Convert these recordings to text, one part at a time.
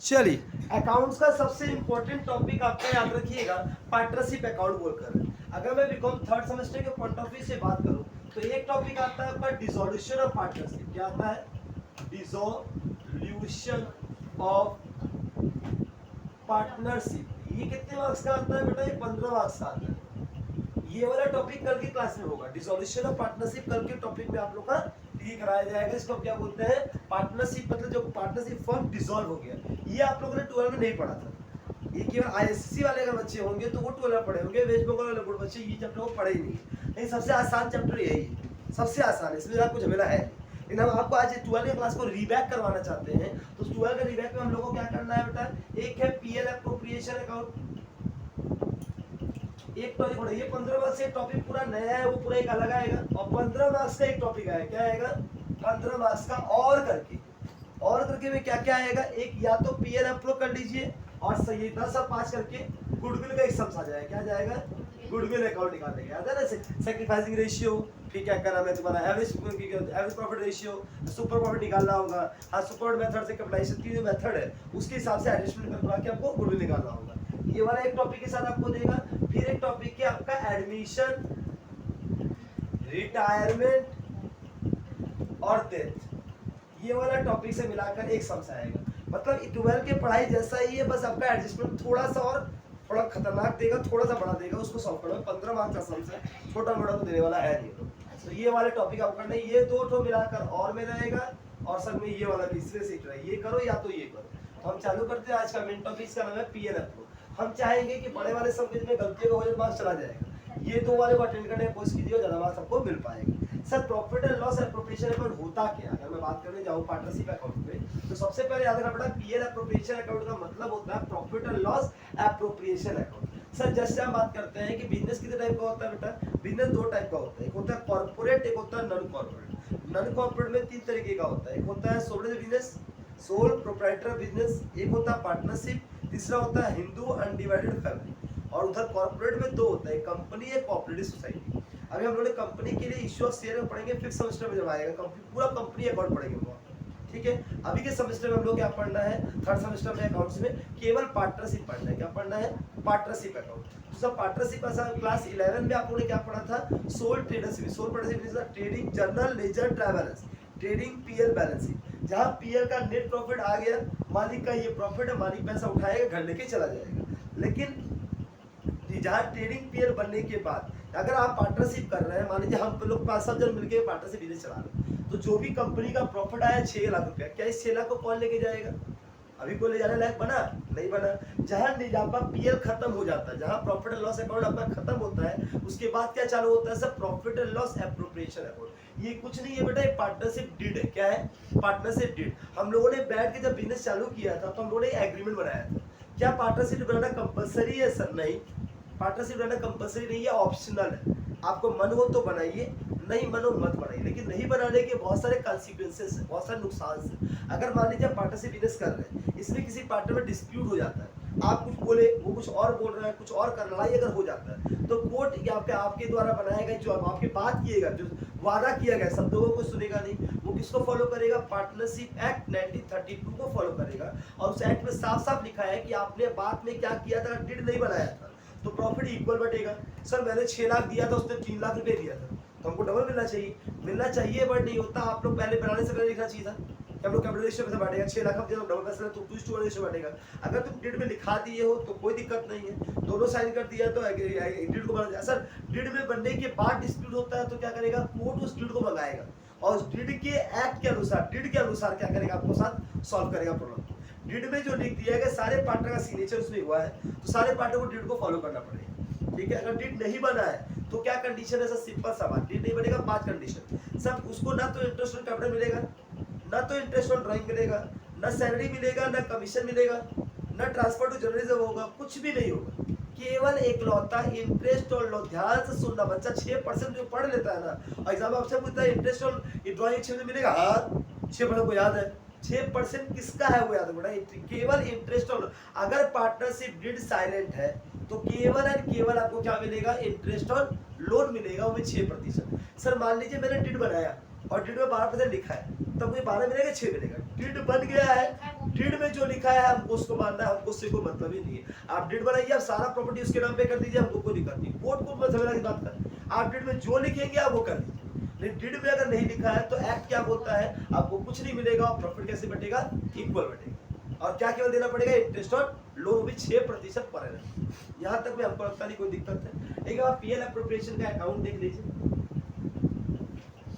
चलिए, अकाउंट्स का सबसे इंपॉर्टेंट टॉपिक आपका याद रखिएगा पार्टनरशिप अकाउंट बोलकर। अगर मैं बीकॉम थर्ड सेमेस्टर के पॉइंट ऑफ व्यू से बात करूं तो एक टॉपिक आता है आपका डिसोल्यूशन ऑफ पार्टनरशिप। क्या आता है? Dissolution of partnership. ये कितने मार्क्स का आता है बेटा? ये 15 मार्क्स का आता है। ये वाला टॉपिक कल की क्लास में होगा। डिसोल्यूशन ऑफ पार्टनरशिप कल के टॉपिक में आप लोग का ये कराया जाएगा। इसको क्या बोलते हैं? पार्टनरशिप, मतलब जो पार्टनरशिप फर्म डिसॉल्व हो गया। ये आप लोगों ने 12 में नहीं पढ़ा था। ये केवल आईएससी वाले अगर बच्चे होंगे तो वो 12 पढ़े होंगे। वेस्ट बंगाल वाले बोर्ड बच्चे ये चैप्टर को पढ़े ही नहीं। नहीं, सबसे आसान चैप्टर यही है, सबसे आसान है, इसमें आपको झमेला है। लेकिन हम आपको आज 12 की क्लास को रिबैक करवाना चाहते हैं। तो 12 के रिबैक में हम लोगों को क्या करना है बेटा? एक है पीएल एप्रोप्रिएशन अकाउंट, एक टॉपिक पढ़ो। ये 15 मार्क्स से टॉपिक पूरा नया है, वो पूरा एक अलग आएगा। और 15 मार्क्स का एक टॉपिक आएगा। क्या आएगा? 15 मार्क्स का और करके में क्या क्या आएगा? एक या तो पीएल अप्रो कर लीजिए और सही 10 और 5 करके गुडविल का एक सम्स आ जाएगा। क्या जाएगा? गुडविल अकाउंट निकालेंगे। याद है ना? सैक्रिफाइसिंग रेशियो, फिर क्या करना है तुम्हारा average profit ratio, super profit निकालना होगा। हाँ, सुपर मेथड से कैपिटलाइजेशन की जो मेथड है उसके हिसाब से एडजस्टमेंट करवा के आपको गुडविल निकालना होगा। ये वाला एक टॉपिक के साथ आपको देगा। फिर एक टॉपिक है आपका एडमिशन, रिटायरमेंट और डेथ। ये वाला टॉपिक से मिलाकर एक सम्स आएगा। मतलब 12 की पढ़ाई जैसा ही है, बस आपका एडजस्टमेंट थोड़ा सा और थोड़ा खतरनाक देगा, थोड़ा सा बड़ा देगा। उसको सॉल्व करो। 15 मार्क्स का सम्स है, छोटा मोटा तो देने वाला है नहीं। तो ये वाले टॉपिक आपको करना है। ये दो ठो मिलाकर और में रहेगा और सब में ये वाला भी इसमें सीख रहा है। ये करो या तो ये करो। तो हम चालू करते हैं। आज का मेन टॉपिक, इसका नाम है पीएल अप्रो। हम चाहेंगे कि बड़े वाले सब में गलतियों का वजह मार्क्स चला जाएगा। ये दो वाले को अटेंड करने की कोशिश कीजिए, ज्यादा मार्क्स आपको मिल पाएगा। Sir, profit and loss appropriation account होता क्या? अगर मैं बात करने जाऊं पार्टनरशिप अकाउंट में तो सबसे पहले याद रखना पड़ता है पीएल एप्रोप्रिएशन अकाउंट का मतलब होता है profit and loss appropriation account. Sir, जैसे हम बात करते हैं कि बिजनेस कितने टाइप का होता है बेटा? बिजनेस दो टाइप का होता है। एक होता है कॉर्पोरेट, एक होता है नॉन कॉर्पोरेट। नॉन कॉर्पोरेट में 3 तरीके का होता है। एक होता है sole business, sole proprietor business, एक होता है पार्टनरशिप, तीसरा होता है हिंदू अनडिवाइडेड फैमिली। और उधर कॉर्पोरेट में 2 होता है, कंपनी है, कोऑपरेटिव सोसाइटी। अभी हम लोग ने कंपनी के लिए इश्यू ऑफ शेयर में पढ़ेंगे, फिफ्थ सेमेस्टर में जब आएगा पूरा कंपनी अकाउंट पढ़ेंगे वो। ठीक है, अभी के सेमेस्टर में हम लोग क्या पढ़ना है? थर्ड सेमेस्टर में अकाउंट्स में केवल पार्टनरशिप पढ़ना है। क्या पढ़ना है? Partnership account. तो सब पार्टनरशिप क्लास 11 में आप लोगों ने क्या पढ़ा था? Sole tradership. Sole tradership is trading journal ledger travellers, trading PL balancing. जहां पीएल का नेट प्रॉफिट आ गया, मालिक का ये प्रॉफिट है, मालिक पैसा उठाएगा, घर लेके चला जाएगा। लेकिन जहाँ ट्रेडिंग पीएल बनने के बाद अगर आप पार्टनरशिप कर रहे हैं, मान लीजिए हम लोग 5-7 जन मिलकर पार्टनरशिप बिजनेस चला रहे हैं, तो जो भी कंपनी का प्रॉफिट आया 6 लाख रुपया, क्या इस 6 लाख को कौन लेके जाएगा? अभी कोई ले जाने लायक बना? नहीं बना। जहाँ आपका पीएल खत्म हो जाता है, जहाँ प्रॉफिट एंड लॉस अकाउंट आपका खत्म होता है, उसके बाद क्या चालू होता है? सब profit and loss appropriation account. ये कुछ नहीं है बेटा, ये पार्टनरशिप डीड है। क्या है? Partnership deed. हम लोगों ने बैठ के जब बिजनेस चालू किया था तो हम लोगों ने एग्रीमेंट बनाया था। क्या पार्टनरशिप बनाना कंपलसरी है? सर नहीं, पार्टनरशिप रहना कंपलसरी नहीं है, ऑप्शनल है। आपको मन हो तो बनाइए, नहीं मन हो मत बनाइए। लेकिन नहीं बनाने के बहुत सारे कॉन्सिक्वेंसेस हैं, बहुत सारे नुकसान हैं। अगर मान लीजिए आप पार्टनरशिप बिजनेस कर रहे हैं, इसमें किसी पार्टनर में डिस्प्यूट हो जाता है, आप कुछ बोले, वो कुछ और बोल रहा है, कुछ और कर, लड़ाई अगर हो जाता है तो कोर्ट आपके द्वारा बनाया गया, जो आपके बात किएगा, जो वादा किया गया, शब्दों को सुनेगा नहीं। वो किसको फॉलो करेगा? पार्टनरशिप एक्ट 1932 को फॉलो करेगा। और उस एक्ट में साफ साफ लिखा है कि आपने बात में क्या किया था, डिड नहीं बनाया था तो प्रॉफिट इक्वल बटेगा। सर, मैंने 6 लाख दिया था, उसने 3 लाख रुपए दिया था, तो हमको डबल मिलना चाहिए बट नहीं होता। आप लोग पहले बनाने से पहले लिखना चाहिए था कि हम लोग कैपिटल रेशियो में बांटेगा, 6 लाख हम दे, डबल पैसा तो 2:1 रेशियो बांटेगा। अगर तुम डिड में लिखा दिए हो तो कोई दिक्कत नहीं है, दोनों साइन कर दिया तो डिड को बना दिया। सर, डिड में बनने के बाद डिस्प्यूट होता है तो क्या करेगा? कोर्ट उस डिड को मंगाएगा और उस डिड के एक्ट के अनुसार, डिड के अनुसार क्या करेगा? आपको साथ सॉल्व करेगा प्रॉब्लम। डिड में जो लिख दिया है सारे पार्टनर का सिग्नेचर उसमें हुआ है, तो सारे पार्टनर को डिड को फॉलो करना पड़ेगा। ठीक है, अगर डिड नहीं बना है तो क्या कंडीशन है? सर, सिंपल सा बात, डिड नहीं बनेगा 5 कंडीशन। सब उसको ना तो इंटरेस्ट ऑन कैपिटल मिलेगा, ना तो इंटरेस्ट ऑन ड्राइंग मिलेगा, ना सैलरी मिलेगा, ना कमीशन मिलेगा, ना ट्रांसफर टू जर्नलिज्म होगा, कुछ भी नहीं होगा। केवल एकलौता इंटरेस्ट ऑन लो। ध्यान से सुनना, बच्चा 6% जो पढ़ लेता है ना, एग्जाम आपसे पूछता है इंटरेस्ट ऑन ड्राइंग 6% मिलेगा। हाँ, 6% को याद है। 6% किसका है वो याद है बेटा? केवल इंटरेस्ट ऑन। अगर पार्टनरशिप डिड साइलेंट है तो केवल एंड केवल आपको क्या मिलेगा? इंटरेस्ट ऑन लोन मिलेगा, वो भी 6%। सर, मान लीजिए मैंने डिड बनाया, और डिड में 12% लिखा है, तब मुझे 12 मिलेगा 6 मिलेगा। डिड बन गया है, डिड में जो लिखा है हमको उसको मानना है, हमको उससे कोई मतलब ही नहीं है। आप डिड बनाइए, आप सारा प्रॉपर्टी उसके नाम पे कर दीजिए, हमको कोई दिक्कत नहीं, कोर्ट को समझना की बात कर। आप डिड में जो लिखेंगे आप वो कर लीजिए, लेकिन डिड में अगर नहीं लिखा है तो एक्ट क्या बोलता है, आपको कुछ नहीं मिलेगा और प्रॉफिट कैसे बटेगा, इक्वल बटेगा। और क्या केवल देना पड़ेगा, इंटरेस्ट और लोन भी 6% पर एनम। यहाँ तक में हमको लगता नहीं कोई दिक्कत है। एक बार पीएल एप्रोप्रिएशन का अकाउंट देख लीजिए।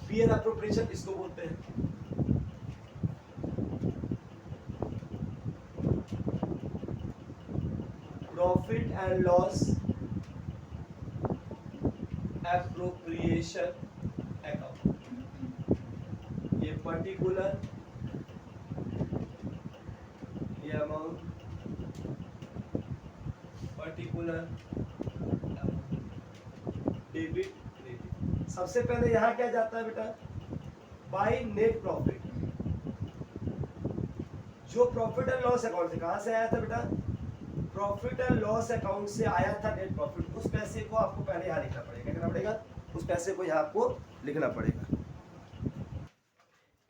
पीएल एप्रोप्रिएशन इसको बोलते हैं। Profit and loss appropriation account. ये पर्टिकुलर ये अमाउंट पर्टिकुलर डेबिट क्रेडिट। सबसे पहले यहां क्या जाता है बेटा, बाय नेट प्रॉफिट। जो प्रॉफिट एंड लॉस अकाउंट से कहां से आया था बेटा, प्रॉफिट एंड लॉस अकाउंट से आया था नेट प्रॉफिट। उस पैसे को आपको पहले यहां लिखना पड़ेगा, क्या करना पड़ेगा, उस पैसे को यहां आपको लिखना पड़ेगा।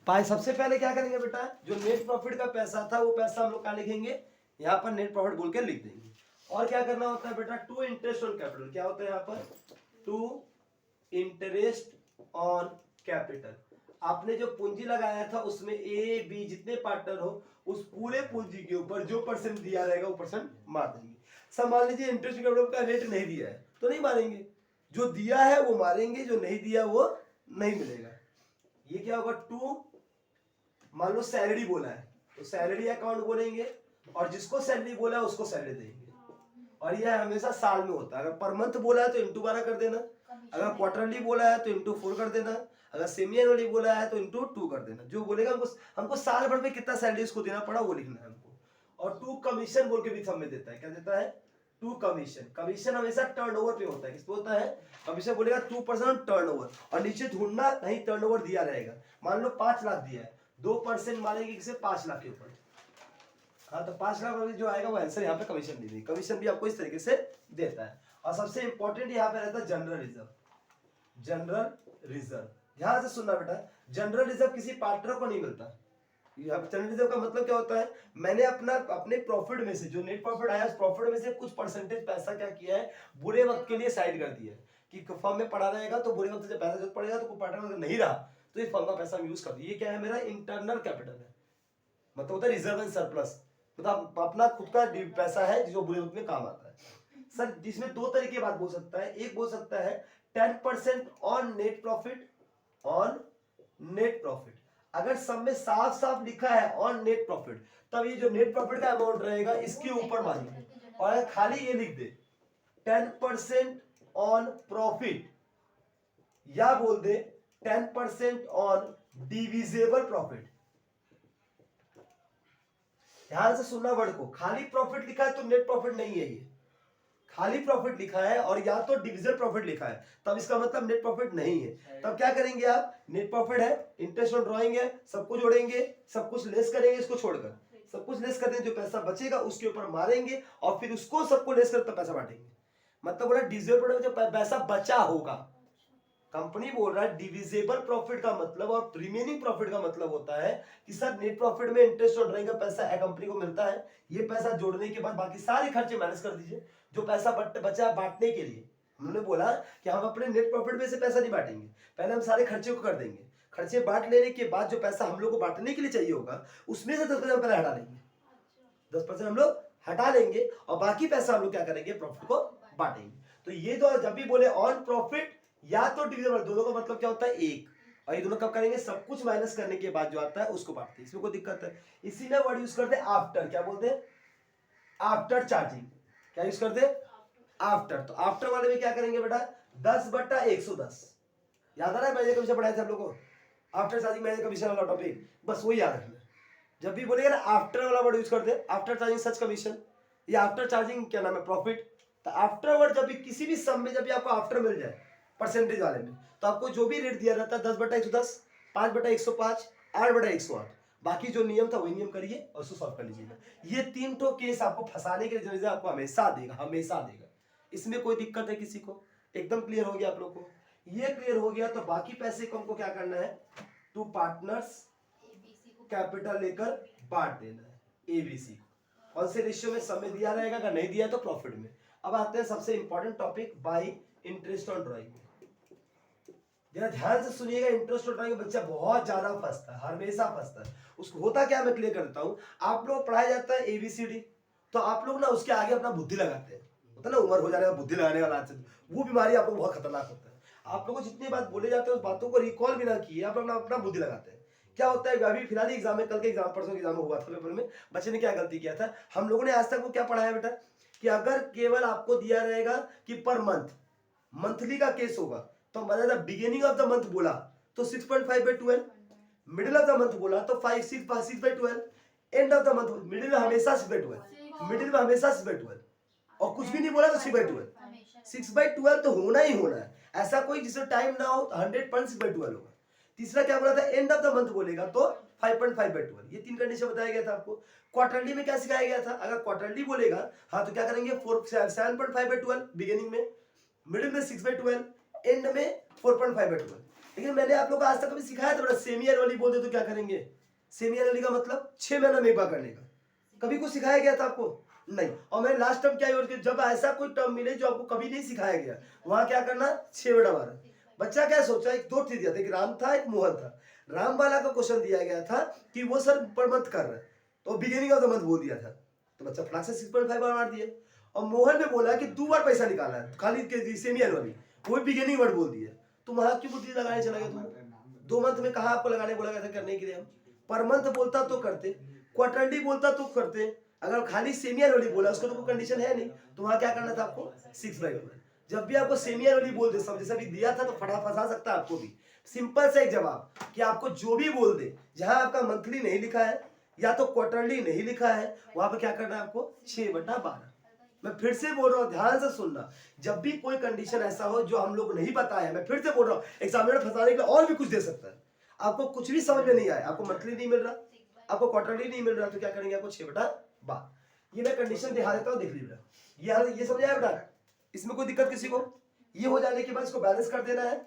पाए सबसे पहले क्या करेंगे बेटा, जो नेट प्रॉफिट का पैसा था वो पैसा हम लोग क्या लिखेंगे, यहाँ पर नेट प्रॉफिट बोल के लिख देंगे। और क्या करना होता है बेटा, टू इंटरेस्ट ऑन कैपिटल। क्या होता है यहाँ पर, टू इंटरेस्ट ऑन कैपिटल। आपने जो पूंजी लगाया था उसमें ए बी जितने पार्टनर हो, उस पूरे पूंजी के ऊपर जो परसेंट दिया रहेगा वो परसेंट मार देंगे। सब मान लीजिए इंटरेस्ट कैपिटल का रेट नहीं दिया है तो नहीं मारेंगे, जो दिया है वो मारेंगे, जो नहीं दिया वो नहीं मिलेगा। ये क्या होगा, टू, मान लो सैलरी बोला है तो सैलरी अकाउंट बोलेंगे, और जिसको सैलरी बोला है उसको सैलरी देंगे। और यह हमेशा साल में होता है। अगर पर मंथ बोला है तो इंटू 12 कर देना, अगर क्वार्टरली बोला है तो इंटू 4 कर देना, अगर सेमी एनुअली बोला है तो इंटू 2 कर देना। जो बोलेगा हमको साल भर में कितना सैलरी उसको देना पड़ा वो लिखना है हमको। और टू कमीशन बोल के भी सब में देता है, क्या देता है, टू कमीशन। कमीशन हमेशा टर्नओवर पे होता है, किस पे होता है, कमीशन बोलेगा 2% टर्नओवर, और नीचे ढूंढना कहीं टर्नओवर दिया रहेगा। मान लो 5 लाख दिया है, 2% मानेंगे किसे, 5 लाख के ऊपर। हाँ तो 5 लाख जो आएगा वो आंसर यहाँ पे कमीशन दी गई। कमीशन भी आपको इस तरीके से देता है। और सबसे इंपॉर्टेंट यहाँ पे रहता है जनरल रिजर्व। जनरल रिजर्व ध्यान से सुनना बेटा, जनरल रिजर्व किसी पार्टनर को नहीं मिलता। जनरल रिजर्व का मतलब क्या होता है, मैंने अपने प्रॉफिट में से जो नेट प्रॉफिट आया उस प्रॉफिट में से कुछ परसेंटेज पैसा क्या किया है, बुरे वक्त के लिए साइड कर दिया है कि फर्म में पड़ा रहेगा तो बुरे वक्त से जब पैसा जरूरत पड़ेगा तो कोई पार्टनर अगर नहीं रहा तो इस फर्म का पैसा यूज कर दिया। ये क्या है, मेरा इंटरनल कैपिटल है, मतलब होता है रिजर्व एंड सरप्लस, मतलब अपना खुद का पैसा है जो बुरे वक्त में काम आता है। सर जिसमें दो तरीके की बात बोल सकता है, एक बोल सकता है 10% on net profit, on net profit. अगर सब में साफ साफ लिखा है ऑन नेट प्रॉफिट, तब ये जो नेट प्रॉफिट का अमाउंट रहेगा इसके ऊपर मानिए। और अगर खाली ये लिख दे 10% ऑन प्रॉफिट, या बोल दे 10% ऑन डिविजिबल प्रॉफिट। ध्यान से सुनना वर्ड को, खाली प्रॉफिट लिखा है तो नेट प्रॉफिट नहीं है, ये खाली प्रॉफिट लिखा है और या तो डिविजिबल प्रॉफिट लिखा है तब इसका मतलब नेट प्रॉफिट नहीं है। तब क्या करेंगे आप, नेट प्रॉफिट है, इंटरेस्ट ऑन ड्रॉइंग है, सबको जोड़ेंगे, सब कुछ लेस करेंगे, इसको छोड़कर सब कुछ लेस कर देंगे, जो पैसा बचेगा उसके ऊपर मारेंगे और फिर उसको सबको लेस कर तब पैसा बांटेंगे। मतलब बोला डिविजिबल प्रॉफिट में जो पैसा बचा होगा, कंपनी बोल रहा है डिविजिबल प्रॉफिट का मतलब और रिमेनिंग प्रॉफिट का मतलब होता है कि सर नेट प्रॉफिट में इंटरेस्ट और ड्रॉइंग का पैसा कंपनी को मिलता है, ये पैसा जोड़ने के बाद बाकी सारे खर्चे माइनस कर दीजिए, जो पैसा बचा बांटने के लिए। उन्होंने बोला कि हम अपने नेट प्रॉफिट में से पैसा नहीं बांटेंगे, पहले हम सारे खर्चे को कर देंगे, खर्चे बांट लेने के बाद जो पैसा हम लोग को बांटने के लिए चाहिए होगा उसमें से 10% पहले हटा लेंगे, 10% हम लोग हटा लेंगे और बाकी पैसा हम लोग क्या करेंगे, प्रॉफिट को बांटेंगे। तो ये तो जब भी बोले ऑन प्रॉफिट या तो डिविजिबल, दोनों का मतलब क्या होता है एक, और ये दोनों कब करेंगे, सब कुछ माइनस करने के बाद जो आता है उसको बांटते हैं, इसमें कोई दिक्कत है। इसी में वर्ड यूज करते हैं आफ्टर, क्या बोलते हैं, आफ्टर चार्जिंग। क्या यूज करते हैं, आफ्टर। तो आफ्टर वाले में क्या करेंगे बेटा, 10/110, याद आ रहा है मैंने कभी से पढ़ाया था हम लोग को, आफ्टर चार्जिंग मैंने कमीशन वाला टॉपिक, बस वही याद रखना। जब भी बोलेगा ना आफ्टर वाला वर्ड यूज करते हैं, आफ्टर चार्जिंग सच कमीशन या आफ्टर चार्जिंग क्या नाम है, प्रॉफिट। तो आफ्टर वर्ड जब भी किसी भी सम में जब भी आपको आफ्टर मिल जाए परसेंटेज वाले में, तो आपको जो भी रेट दिया रहता है 10/110, 5/105, 8/108, बाकी जो नियम था वही नियम करिए और उसको सॉल्व कर लीजिएगा। ये 3 तो केस आपको फंसाने के लिए आपको हमेशा देगा, हमेशा देगा, इसमें कोई दिक्कत है किसी को, एकदम क्लियर हो गया आप लोग को। ये क्लियर हो गया। तो बाकी पैसे को हमको क्या करना है, 2 पार्टनर्स कैपिटल लेकर बांट देना है एबीसी को। कौन से रेशियो में, सब में दिया रहेगा, अगर नहीं दिया तो प्रॉफिट में। अब आते हैं सबसे important topic, by interest on drawing. जरा ध्यान से सुनिएगा, इंटरेस्ट ऑन ड्राइंग बच्चा बहुत ज्यादा फंसता है, हमेशा फंसता है। उसको होता क्या, मैं क्लियर करता हूँ। आप लोग पढ़ाया जाता है एबीसीडी, तो आप लोग ना उसके आगे अपना बुद्धि लगाते हैं, होता है ना, उम्र हो जाने का बुद्धि लगाने वाला आदत, वो बीमारी आप लोग बहुत खतरनाक होता है। आप लोगों को जितनी बात बोले जाते हैं उस बातों को रिकॉल भी ना किए, आप अपना बुद्धि लगाते हैं। क्या होता है, अभी फिलहाल एग्जाम में, कल के एग्जाम, परसों के एग्जाम हुआ था पेपर में, बच्चे ने क्या गलती किया था, हम लोगों ने आज तक वो क्या पढ़ाया बेटा, कि अगर केवल आपको दिया रहेगा कि पर मंथ, मंथली का केस होगा, तो मैंने बिगिनिंग ऑफ द मंथ बोला तो 6.5/12, मिडिल ऑफ द मंथ बोला तो 6/12, end of the month middle में हमेशा 6/12, मिडिल में हमेशा 6/12, और कुछ भी नहीं बोला तो 6/12, 6/12 तो होना ही होना है। ऐसा कोई जिसमें टाइम ना हो तो 100% 6/12 होगा। तीसरा क्या बोला था, एंड ऑफ द मंथ बोलेगा तो 5.5/12। ये 3 कंडीशन बताया गया था आपको। क्वार्टरली में क्या सिखाया गया था, अगर क्वार्टरली बोलेगा हाँ तो क्या करेंगे, 7.5/12 बिगिनिंग में, मिडिल में 6/12, एंड में 4.5/12। लेकिन मैंने आप लोग को आज तक कभी सिखाया था बेटा, सेमी एनुअली बोल दे तो क्या करेंगे, सेमी एनुअली का मतलब 6 महीना में एक बार करने का, कभी कुछ सिखाया गया था आपको नहीं। और मैंने लास्ट टर्म क्या है, जब ऐसा कोई टर्म मिले जो आपको कभी नहीं सिखाया गया, वहां क्या करना, 6/12। बच्चा क्या सोचा, एक 2 चीज दिया था, एक राम था एक मोहन था। राम वाला का क्वेश्चन दिया गया था कि वो सर पर मंथ कर रहा है, तो बिगिनिंग ऑफ द मंथ बोल दिया था, तो बच्चा फटाक से 6.5 बार मार दिए। और मोहन ने बोला कि 2 बार पैसा निकाला है, खाली सेमी एनुअली, वो बिगिनिंग वर्ड बोल दिया। तो वहां क्यों बुद्धि लगाने चला गया तुम, 2 मंथ में कहा आपको लगाने बोला गया था करने के लिए, हम पर मंथ बोलता तो करते, क्वार्टरली बोलता तो करते, अगर खाली सेमी एनुअली बोला उसको तो कोई कंडीशन है नहीं, तो वहां क्या करना था आपको, 6/12। जब भी आपको सेमी एनुअली बोल दे, सब जैसा भी दिया था तो फटा फंसा सकता है आपको भी। सिंपल सा एक जवाब कि आपको जो भी बोल दे, जहां आपका मंथली नहीं लिखा है या तो क्वार्टरली नहीं लिखा है, वहां पर क्या करना है आपको, 6/12। मैं फिर से बोल रहा हूँ, ध्यान से सुनना, जब भी कोई कंडीशन ऐसा हो जो हम लोग नहीं बताए, मैं फिर से बोल रहा हूँ, एग्जामिनर फंसाने के लिए और भी कुछ दे सकता है। आपको कुछ भी समझ में नहीं आया, आपको मंथली नहीं मिल रहा, आपको क्वार्टरली नहीं मिल रहा, तो क्या करेंगे, आपको 6/12। ये मैं कंडीशन दिखा देता हूँ, देख लीजिए, ये समझ आया बेटा, इसमें कोई दिक्कत किसी को। ये हो जाने के बाद इसको बैलेंस कर देना है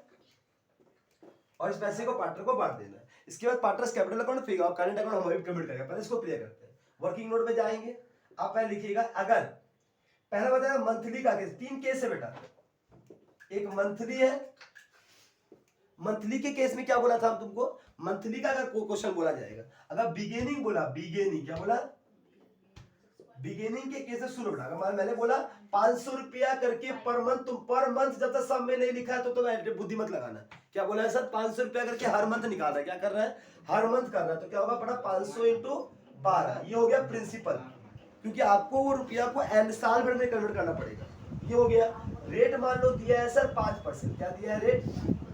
और इस पैसे को पार्टनर को बांट देना है। इसके बाद पार्टनर्स कैपिटल अकाउंट, फिर करंट अकाउंट हम अभी पेमेंट करेंगे, पहले इसको क्लियर करते हैं। वर्किंग नोट में जाएंगे, आप पहले लिखिएगा, अगर पहला बताया मंथली का केस, 3 केस है बेटा, एक मंथली है, मंथली के केस में क्या बोला था हम तुमको, मंथली का अगर कोई क्वेश्चन बोला जाएगा, अगर बिगिनिंग बोला, बिगिनिंग क्या बोला, बिगिनिंग के केस में सुनो बेटा, अगर मैंने बोला 500 रुपया करके पर मंथ, तुम पर मंथ जब तक सब में नहीं लिखा है तो बुद्धि मत लगाना। क्या बोला है सर, 500 रुपया करके हर मंथ निकाल रहा है, क्या कर रहा है, हर मंथ कर रहा है, तो क्या होगा पड़ा, 500 × 12, ये हो गया प्रिंसिपल, क्योंकि आपको वो रुपया को एंड साल भर में कन्वर्ट करना पड़ेगा। ये हो गया। रेट मान लो दिया है सर 5%, क्या दिया है रेट,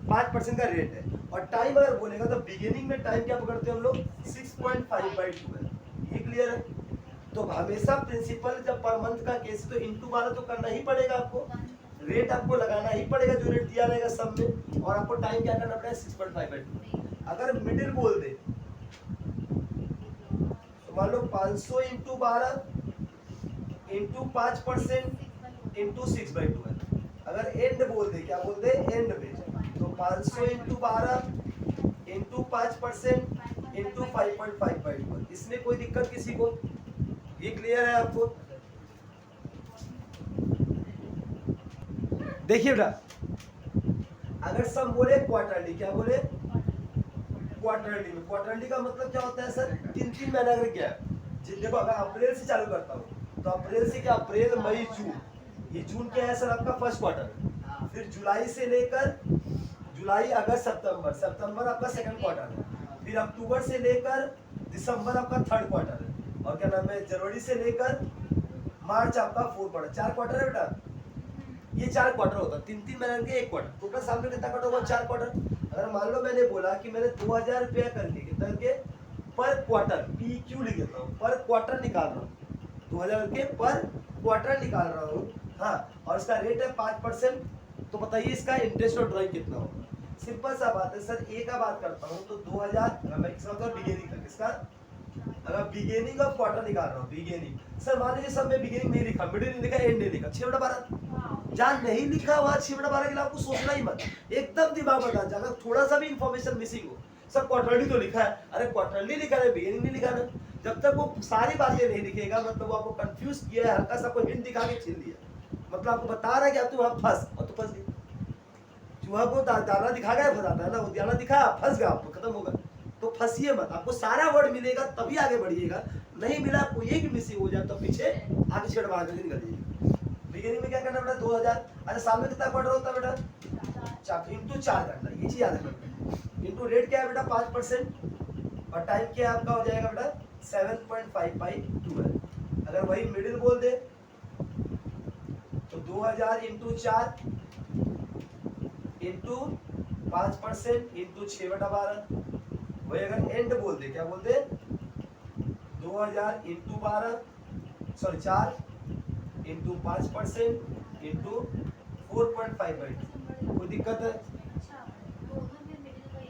5% का रेट है। और टाइम अगर बोलेगा तो बिगिनिंग में टाइम क्या पकड़ते हैं हम लोग, 6.5/12। ये क्लियर है। तो हमेशा प्रिंसिपल जब पर मंथ का केस तो × 12 तो करना ही पड़ेगा, आपको रेट आपको लगाना ही पड़ेगा जो रेट दिया रहेगा सब में, और आपको टाइम क्या करना पड़ेगा, 6.5/12। अगर मिडिल बोल दे तो मान लो 500 × 12 × 5% × 6/12। अगर एंड बोल दे, क्या बोल दे, एंड में, तो 500 × 12 × 5% × 5.5/12। इसमें कोई दिक्कत किसी को, ये क्लियर है आपको। देखिए बेटा, अगर सब बोले क्वार्टरली, क्या बोले, क्वार्टरली में, क्वार्टरली का मतलब क्या होता है सर, 3 महीना अगर क्या, देखो अगर अप्रैल से चालू करता हूँ तो अप्रैल से क्या, अप्रैल मई जून, ये जून क्या है सर आपका फर्स्ट क्वार्टर, फिर जुलाई से लेकर जुलाई अगस्त सितंबर, सितंबर आपका सेकंड क्वार्टर है, फिर अक्टूबर से लेकर दिसंबर आपका थर्ड क्वार्टर है, और क्या नाम है, जनवरी से लेकर मार्च आपका 4th क्वार्टर। 4 क्वार्टर है बेटा, ये 4 क्वार्टर होता है, 3 महीने के 1 क्वार्टर, टोटल साल में कितना क्वार्टर होगा, 4 क्वार्टर। अगर मान लो मैंने बोला कि मैंने 2000 रुपया करके कितना के पर क्वार्टर, PQ लिख देता हूँ, पर क्वार्टर निकाल रहा हूँ, 2000 के पर क्वार्टर निकाल रहा हूँ, हाँ, और इसका रेट है 5%, तो बताइए इसका इंटरेस्ट और ड्राइंग कितना होगा। सिंपल सा बात है सर, ए का बात करता हूँ तो 2000, मैं इसका बिगिनिंग का, किसका, अगर बिगिनिंग ऑफ क्वार्टर निकाल रहा हूँ, बिगिनिंग, सर मान लीजिए सब में बिगिनिंग नहीं लिखा, मिडिल नहीं लिखा, एंड नहीं लिखा, 6/12, जहाँ नहीं लिखा वहाँ 6/12 के लिए आपको सोचना ही मत, एकदम दिमाग बता, अगर थोड़ा सा भी इंफॉर्मेशन मिसिंग हो, सब क्वार्टरली तो लिखा है, अरे क्वार्टरली लिखा है, बिगिनिंग नहीं लिखा ना, जब तक वो सारी बातें नहीं लिखेगा मतलब वो आपको कंफ्यूज किया है, हल्का सा आपको हिंट दिखा के छीन लिया, मतलब आपको बता रहा है कि आप तो वहाँ फंस, और तो फंस गए, चूहा को दाना दिखा गया फंसाता है ना, वो दाना दिखा फंस गया, आपको खत्म होगा, तो फंसिए मत, आपको सारा वर्ड मिलेगा तभी आगे बढ़िएगा, नहीं मिला आपको एक मिसिंग हो जाए तो पीछे आगे छेड़ मार के निकल जाइएगा। बिगिनिंग में क्या करना बेटा 2000, अच्छा सामने कितना क्वार्टर होता है बेटा 4 इंटू 4 करना, ये चीज याद रखना, इंटू रेट क्या है बेटा 5% और टाइम क्या आपका हो जाएगा बेटा 7.5/2 है, अगर वही मिडिल बोल दे तो 2000 इंटू 4 इंटू 5% इंटू 6/12, वही अगर एंड बोल दे, क्या बोल दे 2000 इंटू 12 सॉरी 4 इंटू 5% इंटू 4.5/2, कोई दिक्कत है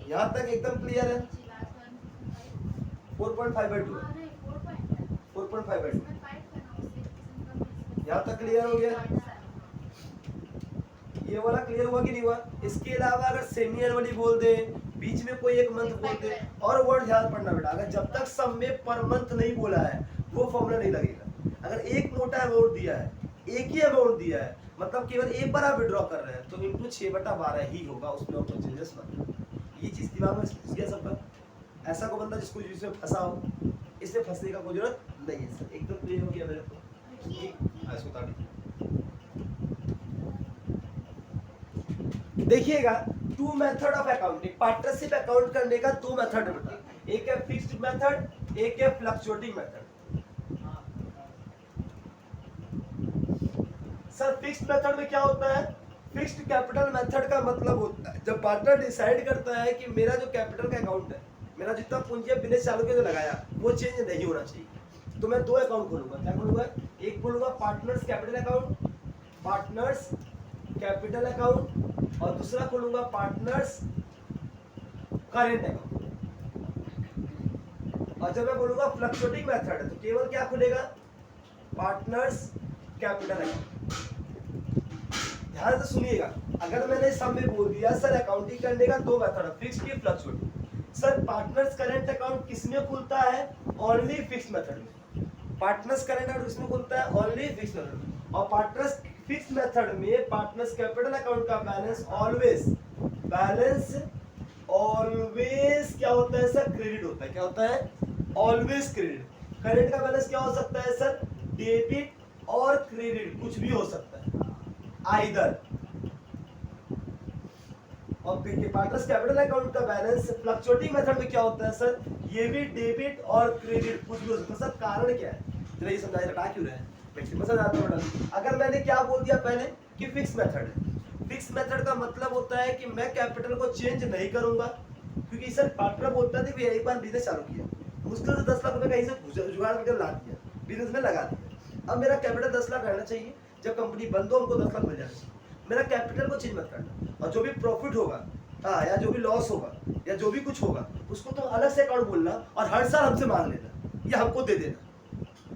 यहाँ तक एकदम क्लियर है? 4.5/2 4.5/2 यहाँ तक क्लियर हो गया? ये वाला क्लियर हुआ कि नहीं हुआ? इसके अलावा अगर सेमी एनुअली बोल दे, बीच में कोई एक मंथ बोल दे, और वर्ड ध्यान पड़ना बेटा, अगर जब तक सब में पर मंथ नहीं बोला है वो फॉर्मूला नहीं लगेगा। अगर एक मोटा अमाउंट दिया है, एक ही अमाउंट दिया है, मतलब केवल एक बार आप विड्रॉ कर रहे हैं तो इंटू 6/12 ही होगा, उसमें आपको चेंजेस मत, ये चीज दिमाग में किया सबका। ऐसा को बंदा जिसको जिसमें फंसा हो, इससे फंसने का कोई जरूरत नहीं है सर, एकदम क्लियर हो गया मेरे को। देखिएगा two method of accounting, partnership account करने का दो मेथड है, एक है फिक्स्ड मेथड, एक है fluctuating method. Sir fixed method में क्या होता है? फिक्स्ड कैपिटल मेथड का मतलब होता है जब पार्टनर डिसाइड करता है कि मेरा जो कैपिटल का अकाउंट है, मेरा जितना पूंजी बिजनेस चालू के जो लगाया वो चेंज नहीं होना चाहिए, तो मैं दो अकाउंट खोलूंगा। क्या खोलूंगा? एक खोलूंगा partners capital account, partners capital account, और दूसरा खोलूंगा पार्टनर्स करेंट अकाउंट। और जब मैं बोलूंगा फ्लक्चुएटिंग मेथड है तो केवल क्या खुलेगा? Partners capital account. ध्यान से सुनिएगा, अगर मैंने सब में बोल दिया सर अकाउंटिंग करने का दो मेथड है, फिक्स्ड की fluctuating, sir partners current account किसमें खुलता है? ओनली फिक्स्ड मेथड में। पार्टनर्स करेंट अकाउंट किसमें खुलता है? ओनली फिक्स्ड मेथड में। और पार्टनर्स फिक्स्ड मेथड में पार्टनर्स कैपिटल अकाउंट का बैलेंस ऑलवेज क्या होता है सर? क्रेडिट होता है। क्या होता है? Always credit. करेंट का बैलेंस क्या हो सकता है सर? डेबिट और क्रेडिट, कुछ भी हो सकता है, आइदर। और पार्टनर्स कैपिटल अकाउंट का बैलेंस फ्लक्चुएटिंग मेथड में क्या होता है सर? ये भी डेबिट और क्रेडिट कुछ भी हो सकता है। सर कारण क्या है? जरा ये समझाइए, रटा क्यों रहे हैं? समझ आता है? अगर मैंने क्या बोल दिया पहले कि फिक्स मेथड है, फिक्स मेथड का मतलब होता है कि मैं कैपिटल को चेंज नहीं करूंगा, क्योंकि सर पार्टनर बोलता था कि एक बार बिजनेस चालू किया, मुश्किल से 10 लाख रुपए कहीं से जुगाड़ करके ला दिया, बिजनेस में लगा दिया, अब मेरा कैपिटल 10 लाख रहना चाहिए, जब कंपनी बंद हो हमको 10 लाख मिल जाना चाहिए, मेरा कैपिटल को चेंज मत करना, और जो भी प्रॉफिट होगा हाँ या जो भी लॉस होगा या जो भी कुछ होगा उसको तो अलग से अकाउंट बोलना और हर साल हमसे मांग लेना या हमको दे देना।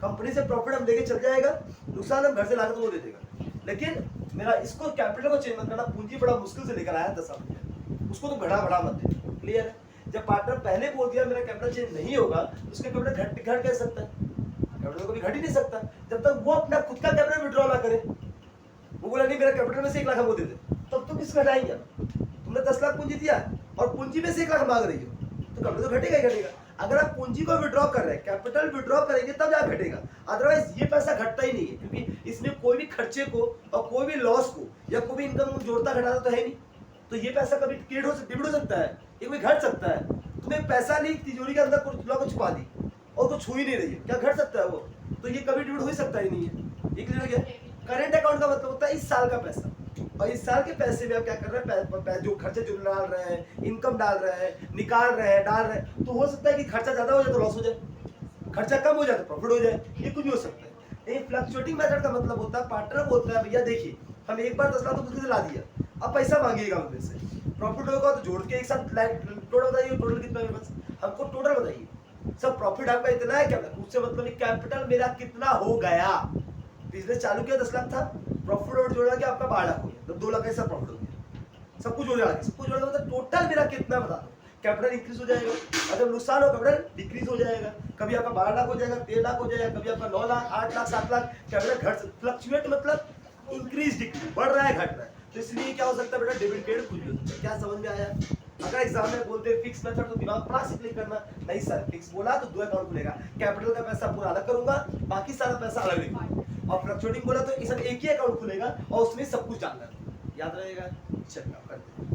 कंपनी से प्रॉफिट हम लेके चल जाएगा, नुकसान हम घर से लाकर तो वो दे देगा, लेकिन मेरा इसको कैपिटल को चेंज मत करना। पूंजी बड़ा मुश्किल से लेकर आया 10 साल में, उसको तो बढ़ा मत देना। क्लियर है? जब पार्टनर पहले बोल दिया मेरा कैपिटल चेंज नहीं होगा तो उसका कैपिटल घट कह सकता है? कैपिटल को भी घट ही नहीं सकता जब तक वो अपना खुद का कैपिटल विड्रॉ ना करे। वो बोला नहीं मेरा कैपिटल में से 1 लाख हमको दे दे, तब तो किसको घटाएंगे? तुमने 10 लाख पूंजी दिया और पूंजी में से 1 लाख मांग रही हो तो कैपिटल तो घटेगा ही घटेगा। अगर आप पूंजी को विड्रॉ कर रहे हैं, कैपिटल विड्रॉ करेंगे तब जाकर घटेगा, अदरवाइज ये पैसा घटता ही नहीं है, क्योंकि इसमें कोई भी खर्चे को और कोई भी लॉस को या कोई भी इनकम जोड़ता घटाता तो है नहीं, तो ये पैसा कभी क्रिएट हो डिविड हो सकता है, ये कोई घट सकता है। तुम्हें पैसा नहीं तिजोरी के अंदर कुछ छुपा दी और कुछ छू ही नहीं रही है, क्या घट सकता है वो? तो ये कभी डिविड हो सकता ही नहीं है। ये क्लियर हो गया? करेंट अकाउंट का मतलब होता है इस साल का पैसा, और इस साल के पैसे में आप क्या कर रहे हैं? जो खर्चे जो डाल रहे हैं, इनकम डाल रहे हैं, निकाल रहे हैं, डाल रहे हैं, तो हो सकता है कि खर्चा ज्यादा हो जाए तो लॉस हो जाए, खर्चा कम हो जाए तो प्रॉफिट हो जाए, ये कुछ भी हो सकता है। ये फ्लक्चुएटिंग मेथड का मतलब होता है पार्टनर बोलता है भैया देखिए हम एक बार 10 लाख तो मुझे ला दिया, अब पैसा मांगिएगा मुझे से, प्रॉफिट होगा तो जोड़ के एक साथ टोटल बताइए, टोटल कितना है बस हमको टोटल बताइए, सब प्रॉफिट आपका इतना है क्या, उससे मतलब कैपिटल मेरा कितना हो गया। बिजनेस चालू किया 10 लाख था, प्रॉफिट और जोड़ा कि आपका 12 लाख हो गया, तो 2 लाख ऐसा प्रॉफिट हो गया। सब कुछ जोड़ा के, सब कुछ जोड़ा मतलब टोटल मेरा कितना बता दो। कैपिटल इंक्रीज हो जाएगा, अगर नुकसान हो कैपिटल डिक्रीज हो जाएगा। कभी आपका 12 लाख हो जाएगा, 13 लाख हो जाएगा, कभी आपका 9 लाख, 8 लाख, 7 लाख। कैपिटल घट, फ्लक्चुएट मतलब इंक्रीज डिक्रीज, बढ़ रहा है घट रहा है। तो इसलिए क्या हो सकता है बेटा, डेबिट क्रेडिट कुछ भी हो सकता है। क्या समझ में आया? अगर एग्जाम में बोलते फिक्स मेथड तो दिमाग थोड़ा सी क्लिक करना, नहीं सर फिक्स बोला तो 2 अकाउंट खुलेगा, कैपिटल का पैसा पूरा अलग करूंगा, बाकी सारा पैसा अलग लिखूंगा, और फ्लक्चुएटिंग बोला तो सब एक ही अकाउंट खुलेगा और उसमें सब कुछ डालना है। याद रहेगा? चलिए आप करते हैं।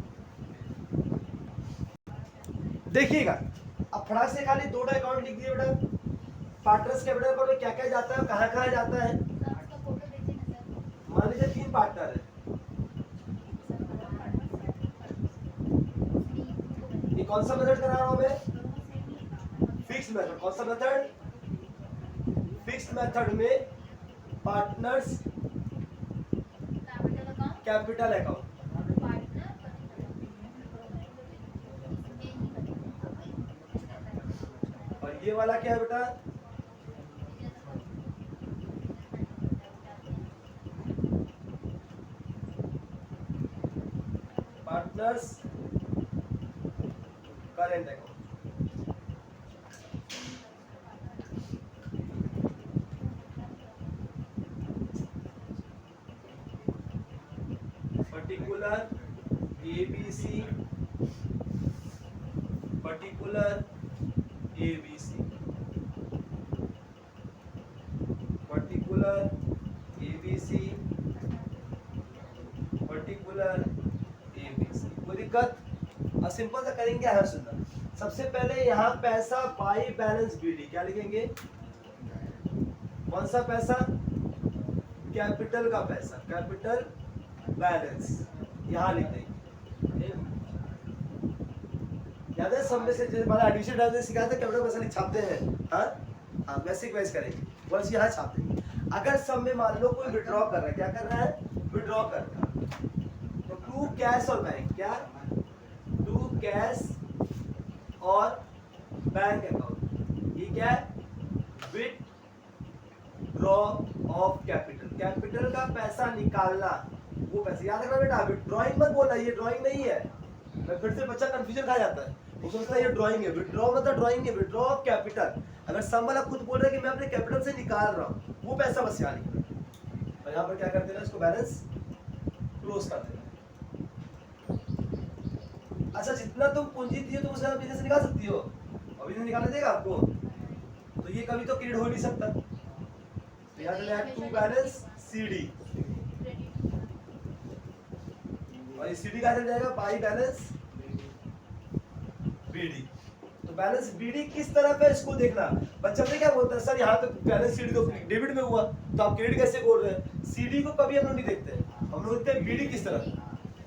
देखिएगा अब फटाक से खाली 2 अकाउंट लिख दिए बेटा। पार्टनर्स कैपिटल अकाउंट में क्या क्या जाता है, कहाँ कहाँ जाता है। मान लीजिए 3 पार्टनर है, ये कौन सा मेथड करा रहा हूं मैं, फिक्स मेथड। कौन सा मेथड, फिक्स मेथड में पार्टनर्स कैपिटल अकाउंट। और ये वाला क्या है बेटा, partners current account. Particular ABC, particular ABC, particular ABC, particular ABC. कोई दिक्कत? और सिंपल सा करेंगे, है सुनना। सबसे पहले यहाँ पैसा बाई बैलेंस बीडी, क्या लिखेंगे, कौन सा पैसा, कैपिटल का पैसा, कैपिटल बैलेंस यहाँ लिख देंगे। याद है सब में से जैसे हमारा एडिशन डालने सिखाया था, कैपिटल पैसा छापते हैं, हाँ बेसिक वाइज करेंगे, बस यहाँ छाप देंगे। अगर सब में मान लो कोई विड्रॉ कर रहा है, क्या कर रहा है, विड्रॉ कर रहा है, तो टू कैश और बैंक, क्या टू कैश और बैंक अकाउंट, ये क्या है, विड्रॉ ऑफ कैपिटल, कैपिटल का पैसा निकालना, वो पैसे याद रखना बेटा। विड्रॉइंग मत बोलना, ये ड्राइंग नहीं है। मैं फिर से बच्चा कंफ्यूजन खा जाता है, वो सोचता है ये ड्राइंग है। विड्रॉ मतलब ड्राइंग है, विड्रॉ ऑफ कैपिटल। अगर सम वाला खुद बोल रहा है कि मैं अपने कैपिटल से निकाल रहा हूँ, वो पैसा बस यहाँ लिखना। और यहाँ पर क्या कर देना, इसको बैलेंस क्लोज कर देना। अच्छा जितना तुम पूंजी दी हो तुम उसका बिजनेस निकाल सकती हो, और बिजनेस निकालने देगा आपको, तो ये कभी तो क्रेडिट हो नहीं सकता। तो याद रखना टू बैलेंस सीडी, और सीडी कहाँ चल जाएगा, बाई बैलेंस बीडी। तो बैलेंस बीडी किस तरफ है इसको देखना। बच्चा ने क्या बोलता है, सर यहाँ तो बैलेंस सीडी तो डेबिट में हुआ, तो आप क्रेडिट कैसे बोल रहे हैं। सीडी को कभी हम लोग नहीं देखते, हम लोग देखते हैं बीडी किस तरफ,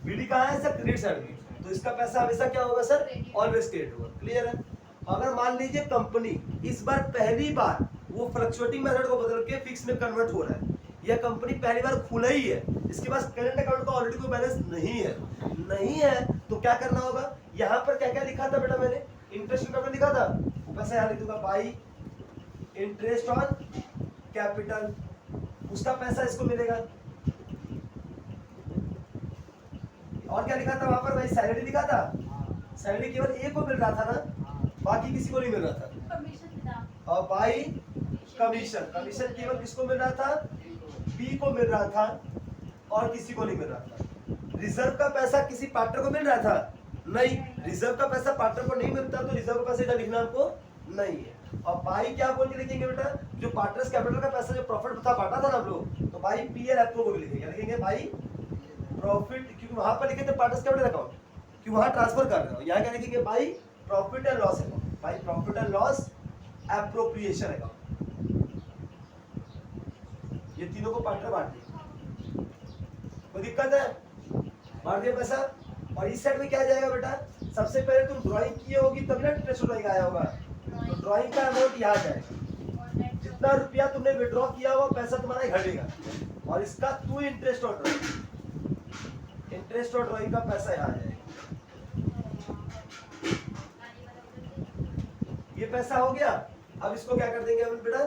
बीडी कहाँ है सर, क्रेडिट साइड में, तो इसका पैसा हमेशा क्या होगा सर, ऑलवेज क्रेडिट होगा। क्लियर है? अगर मान लीजिए कंपनी इस बार पहली बार वो फ्लक्चुएटिंग मेथड को बदल के फिक्स में कन्वर्ट हो रहा है, यह कंपनी पहली बार खुला ही है, इसके पास करंट अकाउंट का ऑलरेडी कोई बैलेंस नहीं है, तो क्या करना होगा, यहाँ पर क्या क्या लिखा था बेटा मैंने, इंटरेस्ट इनकम लिखा था, वो पैसा यहाँ लिख दूंगा, बाई इंटरेस्ट ऑन कैपिटल, उसका पैसा इसको मिलेगा। और क्या लिखा था वहां पर भाई, सैलरी लिखा था, सैलरी केवल एक को मिल रहा था ना, बाकी किसी को नहीं मिल रहा था। और बाई कमीशन, कमीशन केवल किसको मिल रहा था, बी को मिल रहा था और किसी को नहीं मिल रहा था। रिजर्व का पैसा किसी पार्टनर को मिल रहा था, नहीं, रिजर्व का पैसा पार्टनर को नहीं मिलता, तो रिजर्व का पैसा लिखना आपको नहीं है। और बाई क्या बोल के लिखेंगे बेटा, जो पार्टनर्स कैपिटल का पैसा जो प्रॉफिट था बांटा था ना आप लोग, तो बाई पीएल एप्रो को भी लिखेंगे, लिखेंगे बाई प्रॉफिट, क्योंकि वहां पर लिखे थे पार्टनर्स कैपिटल अकाउंट, कि वहां ट्रांसफर कर रहे हो, यहाँ क्या लिखेंगे, by profit and loss account, by profit and loss appropriation account. ये तीनों को पार्टनर बांट दिया, कोई दिक्कत है, बांट दिया पैसा। और इस साइड में क्या जाएगा बेटा, सबसे पहले तुम ड्राइंग की होगी तभी ना इंटरेस्ट ड्राइंग आया होगा, तो ड्राइंग का अमाउंट यहाँ जाएगा, जितना रुपया तुमने विड्रॉ किया हुआ पैसा तुम्हारा घटेगा, और इसका टू इंटरेस्ट और ड्राइंग, इंटरेस्ट और ड्राइंग का पैसा यहाँ जाएगा। ये पैसा हो गया। अब इसको क्या कर देंगे हम बेटा,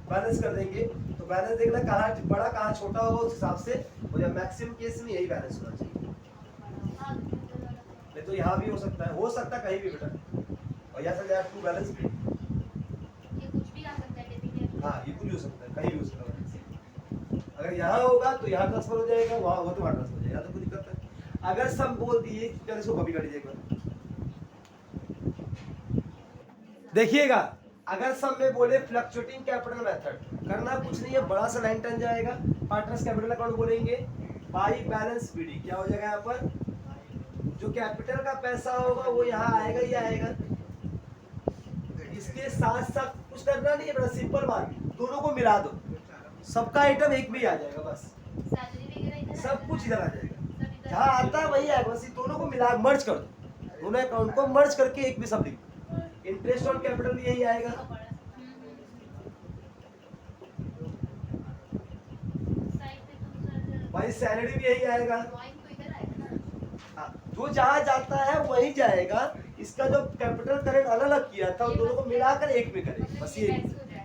बैलेंस कर देंगे। तो बैलेंस देखना कहाँ बड़ा कहाँ छोटा होगा उस हिसाब से, और या मैक्सिमम केस में यही बैलेंस होना चाहिए। नहीं तो यहाँ भी हो सकता है कहीं भी बेटा, और यहाँ से टू बैलेंस भी, ये कुछ भी आ सकता है डेबिट। हाँ ये कुछ हो सकता है, कहीं भी हो सकता है। अगर यहाँ होगा तो यहाँ ट्रांसफर हो जाएगा, वहाँ हो तो वहाँ ट्रांसफर हो जाएगा, तो कोई दिक्कत है। अगर सम बोल दिए, चलो इसको कॉपी कर लीजिए एक बार। देखिएगा, अगर सम में बोले फ्लक्चुएटिंग कैपिटल मेथड, करना कुछ नहीं है, बड़ा सा लाइन टन जाएगा, पार्टनर्स कैपिटल अकाउंट बोलेंगे, बाई बैलेंस बीडी क्या हो जाएगा यहाँ पर, जो कैपिटल का पैसा होगा वो यहाँ आएगा, ये आएगा। इसके साथ साथ कुछ करना नहीं है बड़ा सिंपल बात, दोनों को मिला दो, सबका आइटम एक में ही आ जाएगा, बस सब कुछ इधर आ जाएगा, जहाँ आता है वही आएगा, बस दोनों को मिला मर्ज कर दो, दोनों अकाउंट को मर्ज करके एक में सब लिख दो। इंटरेस्ट ऑन कैपिटल भी यही आएगा, भाई सैलरी भी यही आएगा, जो जहाँ जाता है वही जाएगा। इसका जो कैपिटल करेंट अलग अलग किया था वो दोनों को मिलाकर एक में करें, बस ये,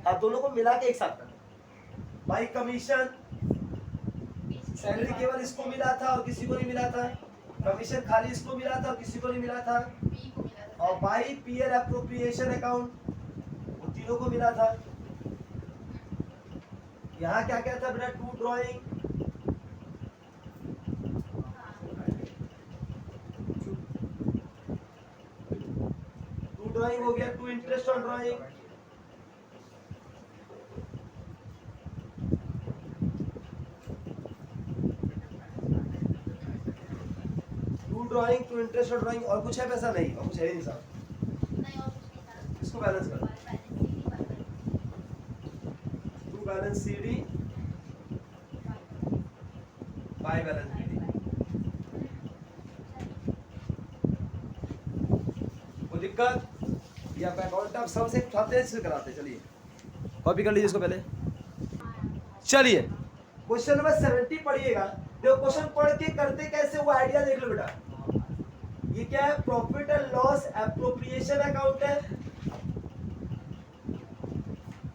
हाँ दोनों को मिला के एक साथ करना। भाई कमीशन, सैलरी केवल इसको मिला था और किसी को नहीं मिला था, कमीशन खाली इसको मिला था और किसी को नहीं मिला था, और बाई पीयर एप्रोप्रिएशन अकाउंट वो तीनों को मिला था। यहाँ क्या क्या था बेटा, टू ड्राइंग, ड्राइंग हो गया, to interest on drawing, to drawing, to interest on drawing, और कुछ है पैसा नहीं, और कुछ है नहीं साहब, इसको बैलेंस कर, to balance CD by balance BD, कोई दिक्कत, या अकाउंट आप सबसे उठाते हैं इससे कराते हैं। चलिए कॉपी कर लीजिए इसको पहले। चलिए क्वेश्चन नंबर 70 पढ़िएगा। देखो क्वेश्चन पढ़ के करते कैसे वो आइडिया देख लो बेटा। ये क्या है, profit and loss appropriation account है,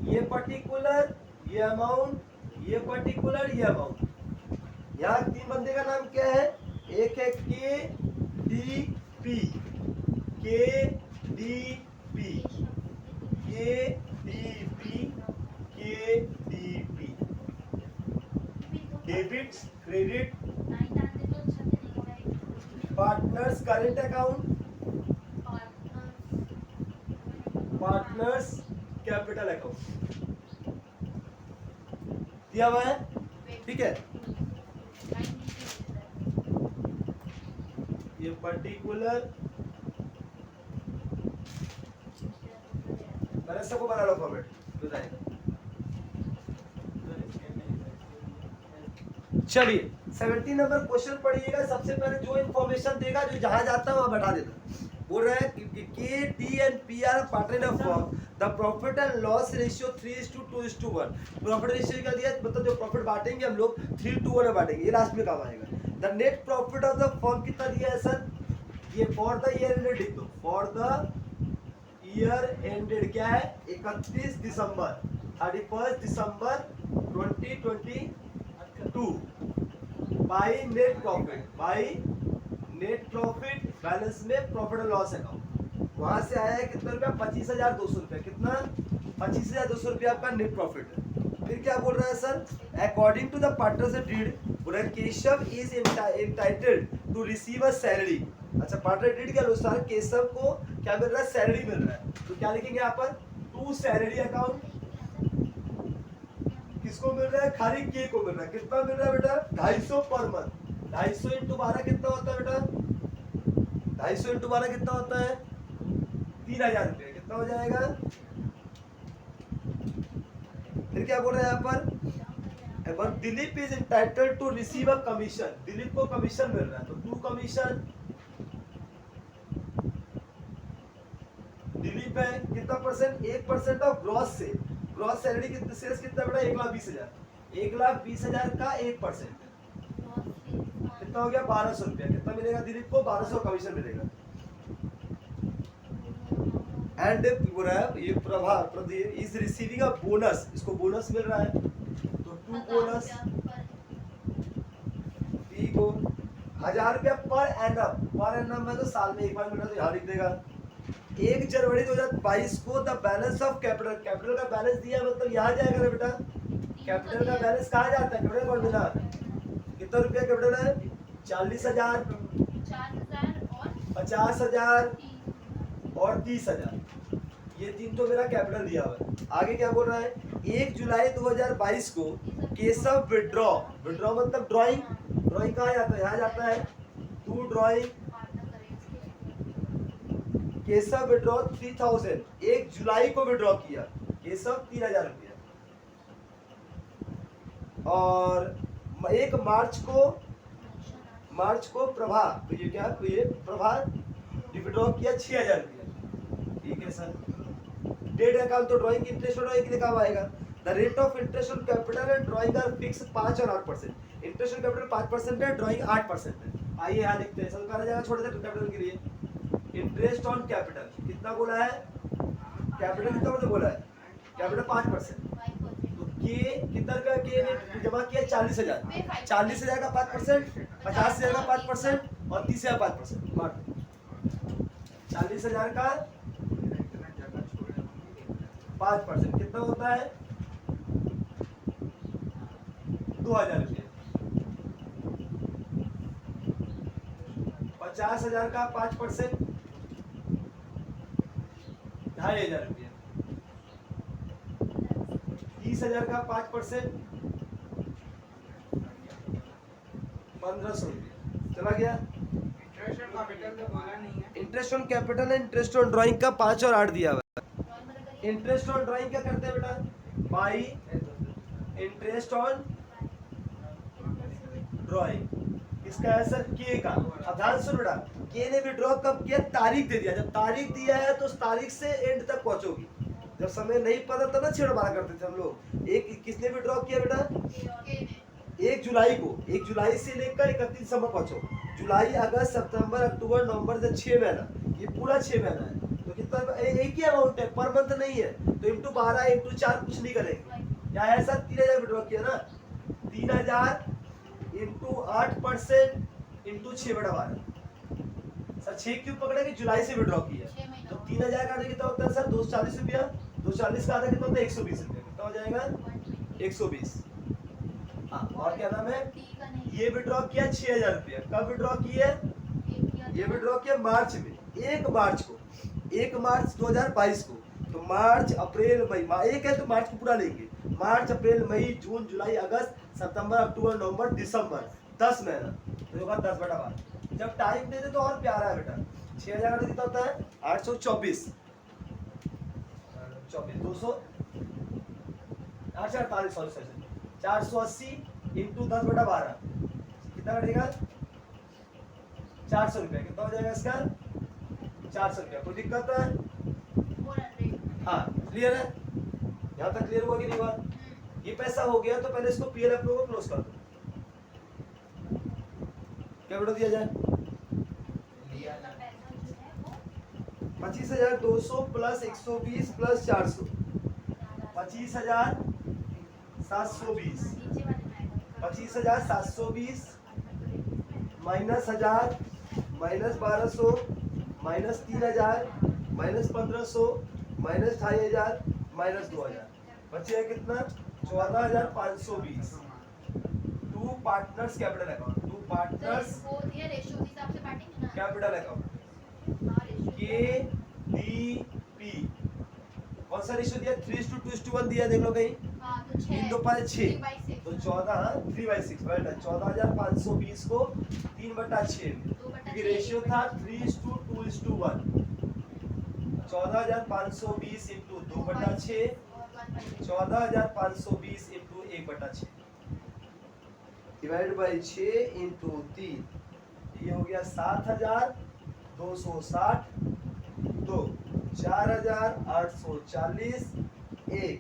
ये पर्टिकुलर, ये अमाउंट, ये पर्टिकुलर, ये अमाउंट। यहाँ तीन बंदे का नाम क्या है, एक है के डी पी, के डी पी, के डी पी, के D P, debit credit, partners current account, partners capital account दिया हुआ है, ठीक है। ये पर्टिकुलर, मैंने सबको बना लो फॉर्मेट, बताएगा। चलिए 70 नंबर क्वेश्चन पढ़िएगा। सबसे पहले जो इन्फॉर्मेशन देगा, जो जहां जाता है वहां बैठा देता। बोल रहा है के D and P R partner of form, the profit and loss ratio 3:2:1। Profit ratio क्या दिया, मतलब जो प्रॉफिट बांटेंगे हम लोग 3:1 में बांटेंगे, ये लास्ट में काम आएगा। The net profit of the form कितना दिया है सर, ये फॉर द ईयर एंडेड लिख दो, फॉर द ईयर एंडेड क्या है, 31 दिसंबर 31 दिसंबर 2022 by net profit, by net profit balance में प्रॉफिट एंड लॉस अकाउंट, वहां से आया है कितना रुपया, 25,200 रुपया, कितना 25,200 रुपया आपका नेट प्रॉफिट है। फिर क्या बोल रहा है sir, according to the partners deed, बोल रहा है Keshav is entitled to receive a salary. अच्छा, पार्टनर डीड के अनुसार केशव को क्या मिल रहा है, सैलरी मिल रहा है। तो क्या लिखेंगे यहाँ पर, टू सैलरी अकाउंट, किसको मिल रहा है, खाली के को मिल रहा है। कितना मिल रहा है बेटा, 250 पर मंथ। 250 इंटू 12 कितना होता है बेटा, 250 इंटू 12 कितना होता है, 3,000 रुपये, कितना हो जाएगा। फिर क्या बोल रहे हैं यहाँ पर, Dilip is entitled to receive a commission, Dilip को कमीशन मिल रहा है, तो टू कमीशन दिलीप है कितना परसेंट, 1% ऑफ ग्रॉस से, ग्रॉस सैलरी कितने सेल्स कितना बेटा, 1,20,000, 1,20,000 का 1% कितना हो गया, 1,200 रुपया। कितना मिलेगा दिलीप को, 1,200 कमीशन मिलेगा। एंड बोल रहा है ये Prabha Pradeep is receiving a bonus, इसको बोनस मिल रहा है तो टू बोनस पी को 1000 रुपया पर एनम में तो साल में एक बार मिला तो यहाँ लिख देगा। 1 जनवरी 2022 को the balance of capital, capital का बैलेंस दिया मतलब यहाँ जाएगा ना बेटा, कैपिटल का बैलेंस कहाँ जाता है, कैपिटल कौन मिला कितना रुपया कैपिटल है 40,000 50,000 और 30,000, ये तीन तो मेरा कैपिटल दिया हुआ है। आगे क्या बोल रहा है 1 जुलाई 2022 को केशव विड्रॉ, विड्रॉ मतलब ड्राइंग, ड्राइंग कहाँ जाता है यहाँ जाता है टू ड्राइंग, केशव विड्रॉ 3000, 1 जुलाई को विड्रॉ किया केशव 3,000 रुपया, और 1 मार्च को प्रभा, तो ये क्या तो ये प्रभा विड्रॉ किया 6,000 रुपया, ठीक है सर। डेट अकाउंट तो ड्राइंग इंटरेस्ट और ड्राइंग लिखा हुआ आएगा। The rate of interest on capital and drawing are fix 5 और 8%, इंटरेस्ट ऑन कैपिटल 5% है, ड्राइंग 8% है। आइए यहाँ लिखते हैं, सब कहा जाएगा छोटे से कैपिटल के लिए। इंटरेस्ट ऑन कैपिटल कितना बोला है, कैपिटल कितना मतलब बोला है, कैपिटल 5%, तो के कितना रुपया के ने जमा किया 40,000, 40,000 का 5%, 50,000 का 5% और 30,000 का 5%, मार 40,000 का 5% कितना होता है 2,000 रुपये। 50,000 का 5% 2,500 रुपये। 30,000 का 5% 1,500 रुपये चला गया। इंटरेस्ट ऑन कैपिटल है, इंटरेस्ट ऑन ड्राइंग का 5 और 8 दिया हुआ है। इंटरेस्ट ऑन ड्राइंग क्या करते हैं बेटा, बाई इंटरेस्ट ऑन ड्राइंग, इसका है सर के का। अब ध्यान सुन बेटा, के ने विड्रॉ कब किया, तारीख दे दिया, जब तारीख दिया है तो उस तारीख से एंड तक पहुंचोगी। जब समय नहीं पता तब ना छेड़छाड़ करते थे हम लोग। एक किसने विड्रॉ किया बेटा 1 जुलाई को, 1 जुलाई से लेकर 31 दिसंबर पहुंचो, जुलाई अगस्त सितंबर अक्टूबर नवंबर से 6 महीना, ये पूरा 6 महीना है तो कितना एक ही अमाउंट है, पर मंथ नहीं है, तो इंटू 12 इंटू 4 कुछ नहीं करेंगे। क्या है सर 3,000 विड्रॉ किया ना, 3,000 इंटू 8% इंटू 6/12, सर 6 क्यों पकड़ेंगे, जुलाई से विड्रॉ किया तो 3,000 का कितना होता है सर 240 रुपया, 240 का आधा कितना होता है 120 रुपया, कितना हो जाएगा 120। हाँ और क्या नाम है, ये विड्रॉ किया 6,000 रुपया, कब विड्रॉ किया, ये विड्रॉ किया मार्च में, 1 मार्च को, 1 मार्च 2022 को, तो मार्च अप्रैल मई, एक है तो मार्च को पूरा लेंगे, मार्च अप्रैल मई जून जुलाई अगस्त सितंबर अक्टूबर नवंबर दिसंबर 10 महीना, तो होगा 10/12। जब टाइम दे दे तो और प्यारा है बेटा, 6,000 का कितना होता है 824 200 848 सॉरी 480 इंटू 10/12 कितना कटेगा 400 रुपया, कितना हो जाएगा इसका 400 रुपया। कोई दिक्कत है, हाँ क्लियर है, यहाँ तक क्लियर हुआ कि नहीं हुआ। ये पैसा हो गया तो पहले इसको पीएलएफ को क्लोज कर दो, क्या बेटा दिया जाए 25,200 plus 120 plus 400 25,720, 25,720 minus 1,000 minus 1,200 minus 3,000 minus 1,500 minus 2,500 minus 2,000, बचेगा कितना 14,520। To partners capital account, to partners capital account KDP, कौन सा रेशियो दिया 3:2:1 दिया, देख लो कहीं 3 2 5 6 तो 14 3/6 बेटा 14,520 को 3/6 में, क्योंकि रेशियो था 3:2:1, 14,520 into 2/6 14,520 into 1/6 divide by 6 into 3, ये हो गया 7,260 2 4,840 1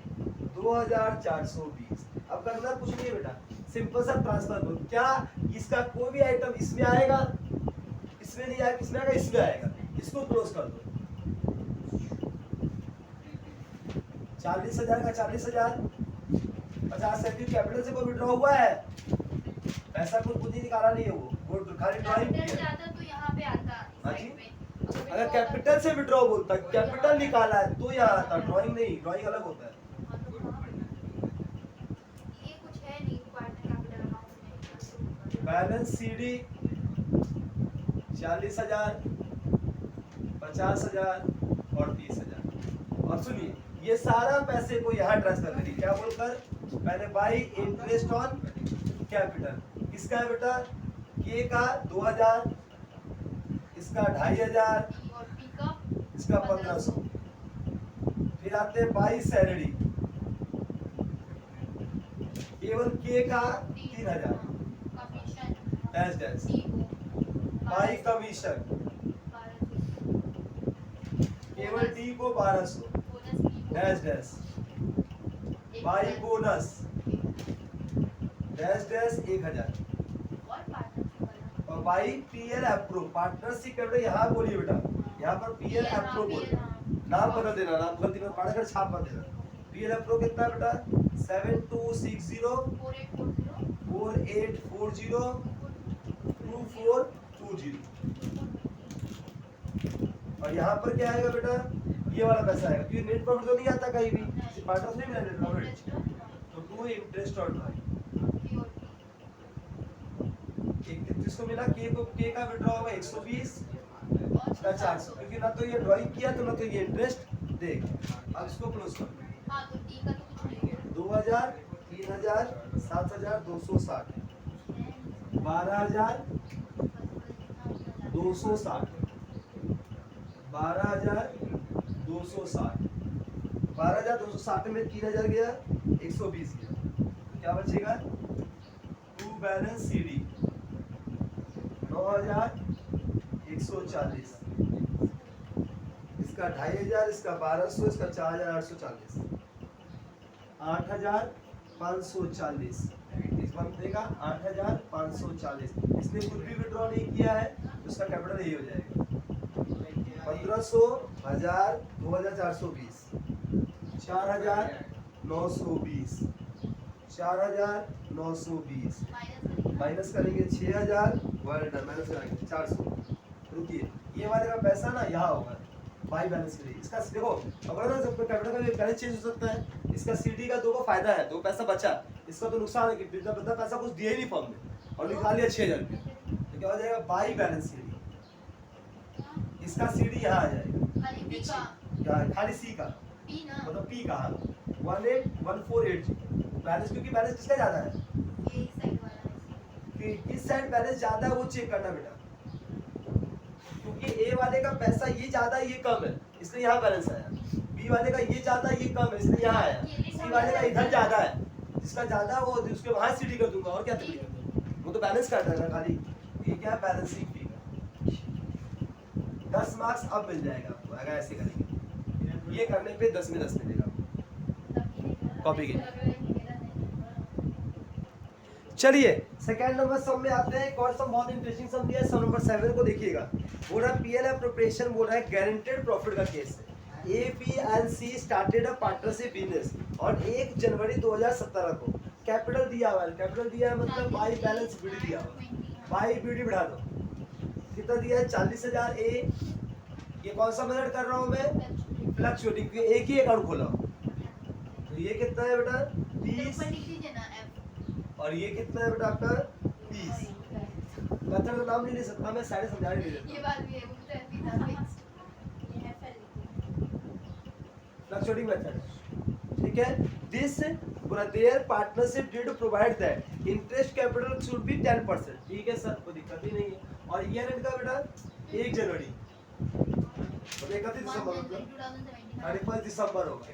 2,420। अब करना कुछ नहीं बेटा, सिंपल सा ट्रांसफर करो। क्या इसका कोई भी आइटम इसमें आएगा, इसमें नहीं आएगा, किसमें आएगा, इसमें आएगा, इसको क्लोज कर दो, 40,000 का 40,000, 50 क्यों कैपिटल से कोई विड्रॉ हुआ है, पैसा कोई पूंजी निकाला नहीं है, वो खाली ड्राइंग की कैपिटल है। जाता तो यहाँ पे आता हाँ जी। साइड में। अगर कैपिटल से विड्रॉ बोलता, कैपिटल निकाला है तो यहाँ आता, ड्राइंग नहीं, ड्राइंग अलग होता है। ये कुछ है नहीं पार्टनर कैपिटल अमाउंट में। बैलेंस सीडी 40,000, 50,000 और 30,000। और सुनिए ये सारा पैसे को यहाँ ट्रांसफर करिए, क्या बोलकर, पहले बाई इंटरेस्ट ऑन कैपिटल, किसका है बेटा, के का 2,000, इसका 2,500, और पिकअप इसका 1,500। फिर आते हैं बाई सैलरी, केवल के का 3,000 commission dash dash, by commission केवल डी को 1,200 dash dash, by bonus dash dash 1,000, और by PL approve, partnership capital यहाँ बोलिए बेटा, यहाँ पर पीएल अप्रूव बोलिए, नाम बदल देना, नाम गलती में पढ़ कर छाप मत देना। पीएल अप्रूव कितना है बेटा, 726048402420। और यहाँ पर क्या आएगा बेटा, ये वाला पैसा आएगा, क्योंकि नेट प्रॉफिट तो नहीं आता कहीं भी, पार्टनर नहीं मिला नेट प्रॉफिट, तो टू इंटरेस्ट और ड्राइंग। किसको मिला, के का विड्रॉ होगा 120 का 400, क्योंकि ना तो ये ड्राइंग किया तो ना तो ये इंटरेस्ट देगा। अब इसको क्लोज कर 2,000, 3,000, 7,260, 12,260, 12,260, 12,260 में 3,000 गया, 120 गया, तो क्या बचेगा, टू बैलेंस सीडी 9,140, इसका 2,500, इसका 1,200, इसका 4,840, 8,540, इस बंदे का 8,540। इसने कुछ भी विड्रॉ नहीं किया है तो उसका कैपिटल यही हो जाएगा, 1,500, 1,000, 2,420, 4,920, 4,920 माइनस करेंगे 6,000, वर्ड माइनस करेंगे 400। रुकिए, ये वाले का पैसा ना यहाँ होगा बाई बैलेंस के लिए, इसका देखो अगर ना सबका कैपिटल का बैलेंस चेंज हो सकता है, इसका सीडी का 2 को फायदा है, 2 पैसा बचा, इसका तो नुकसान है कि बंदा पैसा कुछ दिया ही नहीं फॉर्म में और निकाल लिया 6,000 रुपये, तो क्या हो जाएगा, बाई बैलेंस सीडी, इसका सीडी यहाँ आ जाएगा, खाली सी का मतलब पी का 181480 बैलेंस, क्योंकि बैलेंस किसका ज्यादा है, कि किस साइड बैलेंस ज्यादा है वो चेक करना बेटा, क्योंकि ए वाले का पैसा ये ज्यादा ये कम है इसलिए यहाँ बैलेंस आया, बी वाले का ये ज्यादा ये कम है इसलिए यहाँ आया, सी वाले का इधर ज्यादा है, जिसका ज्यादा वो उसके वहां सीडी कर दूंगा, और क्या तकलीफ है, वो तो बैलेंस कर देगा खाली, ये क्या है बैलेंसिंग फी का 10 मार्क्स अब मिल जाएगा आपको अगर ऐसे करेंगे, ये करने पे 10 में 10 मिलेगा कॉपी के। चलिए सेकंड नंबर सम में आते हैं, एक और सम बहुत इंटरेस्टिंग सम दिया है, सम नंबर 7 को देखिएगा, बोल रहा है पीएल एप्रोप्रिएशन, बोल रहा है गारंटेड प्रॉफिट का केस है, A B and C started a partnership business और 1 जनवरी 2017 को कैपिटल दिया हुआ है, कैपिटल दिया है मतलब बाई बैलेंस बीडी दिया हुआ है, बाई बीडी बढ़ा दो, कितना दिया है 40,000 ए, ये कौन सा मेथड कर रहा हूँ मैं, फ्लक्चुएटिंग, एक ही अकाउंट खोला हूँ, तो ये कितना है बेटा 30, और ये कितना है बेटा आपका 30, मेथड का नाम नहीं ले सकता मैं, सारे समझा नहीं देता, ये बात भी है, फ्लक्चुएटिंग मेथड, ठीक है। This their partnership deed provide that interest capital should be 10%, ठीक है सर, कोई दिक्कत ही नहीं है, और ईयर एंड का बेटा 1 जनवरी तो 31 दिसंबर मतलब 31 दिसंबर होगा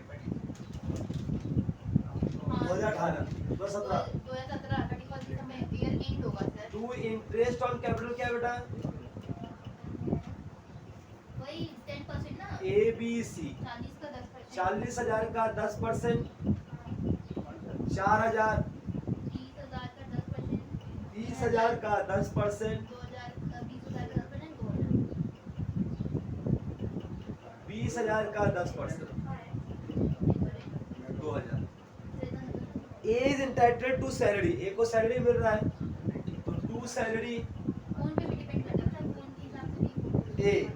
2018 2017 टू इंटरेस्ट ऑन कैपिटल क्या है बेटा, ए बी सी 40,000 का 10%, 4,000, 30,000 का 10%, 20,000 का 10%, 2000। ए इज इंटाइटल्ड टू सैलरी, ए को सैलरी मिल रहा है तो टू सैलरी फोन पे भी डिपेंड करता है फोन के हिसाब से भी ए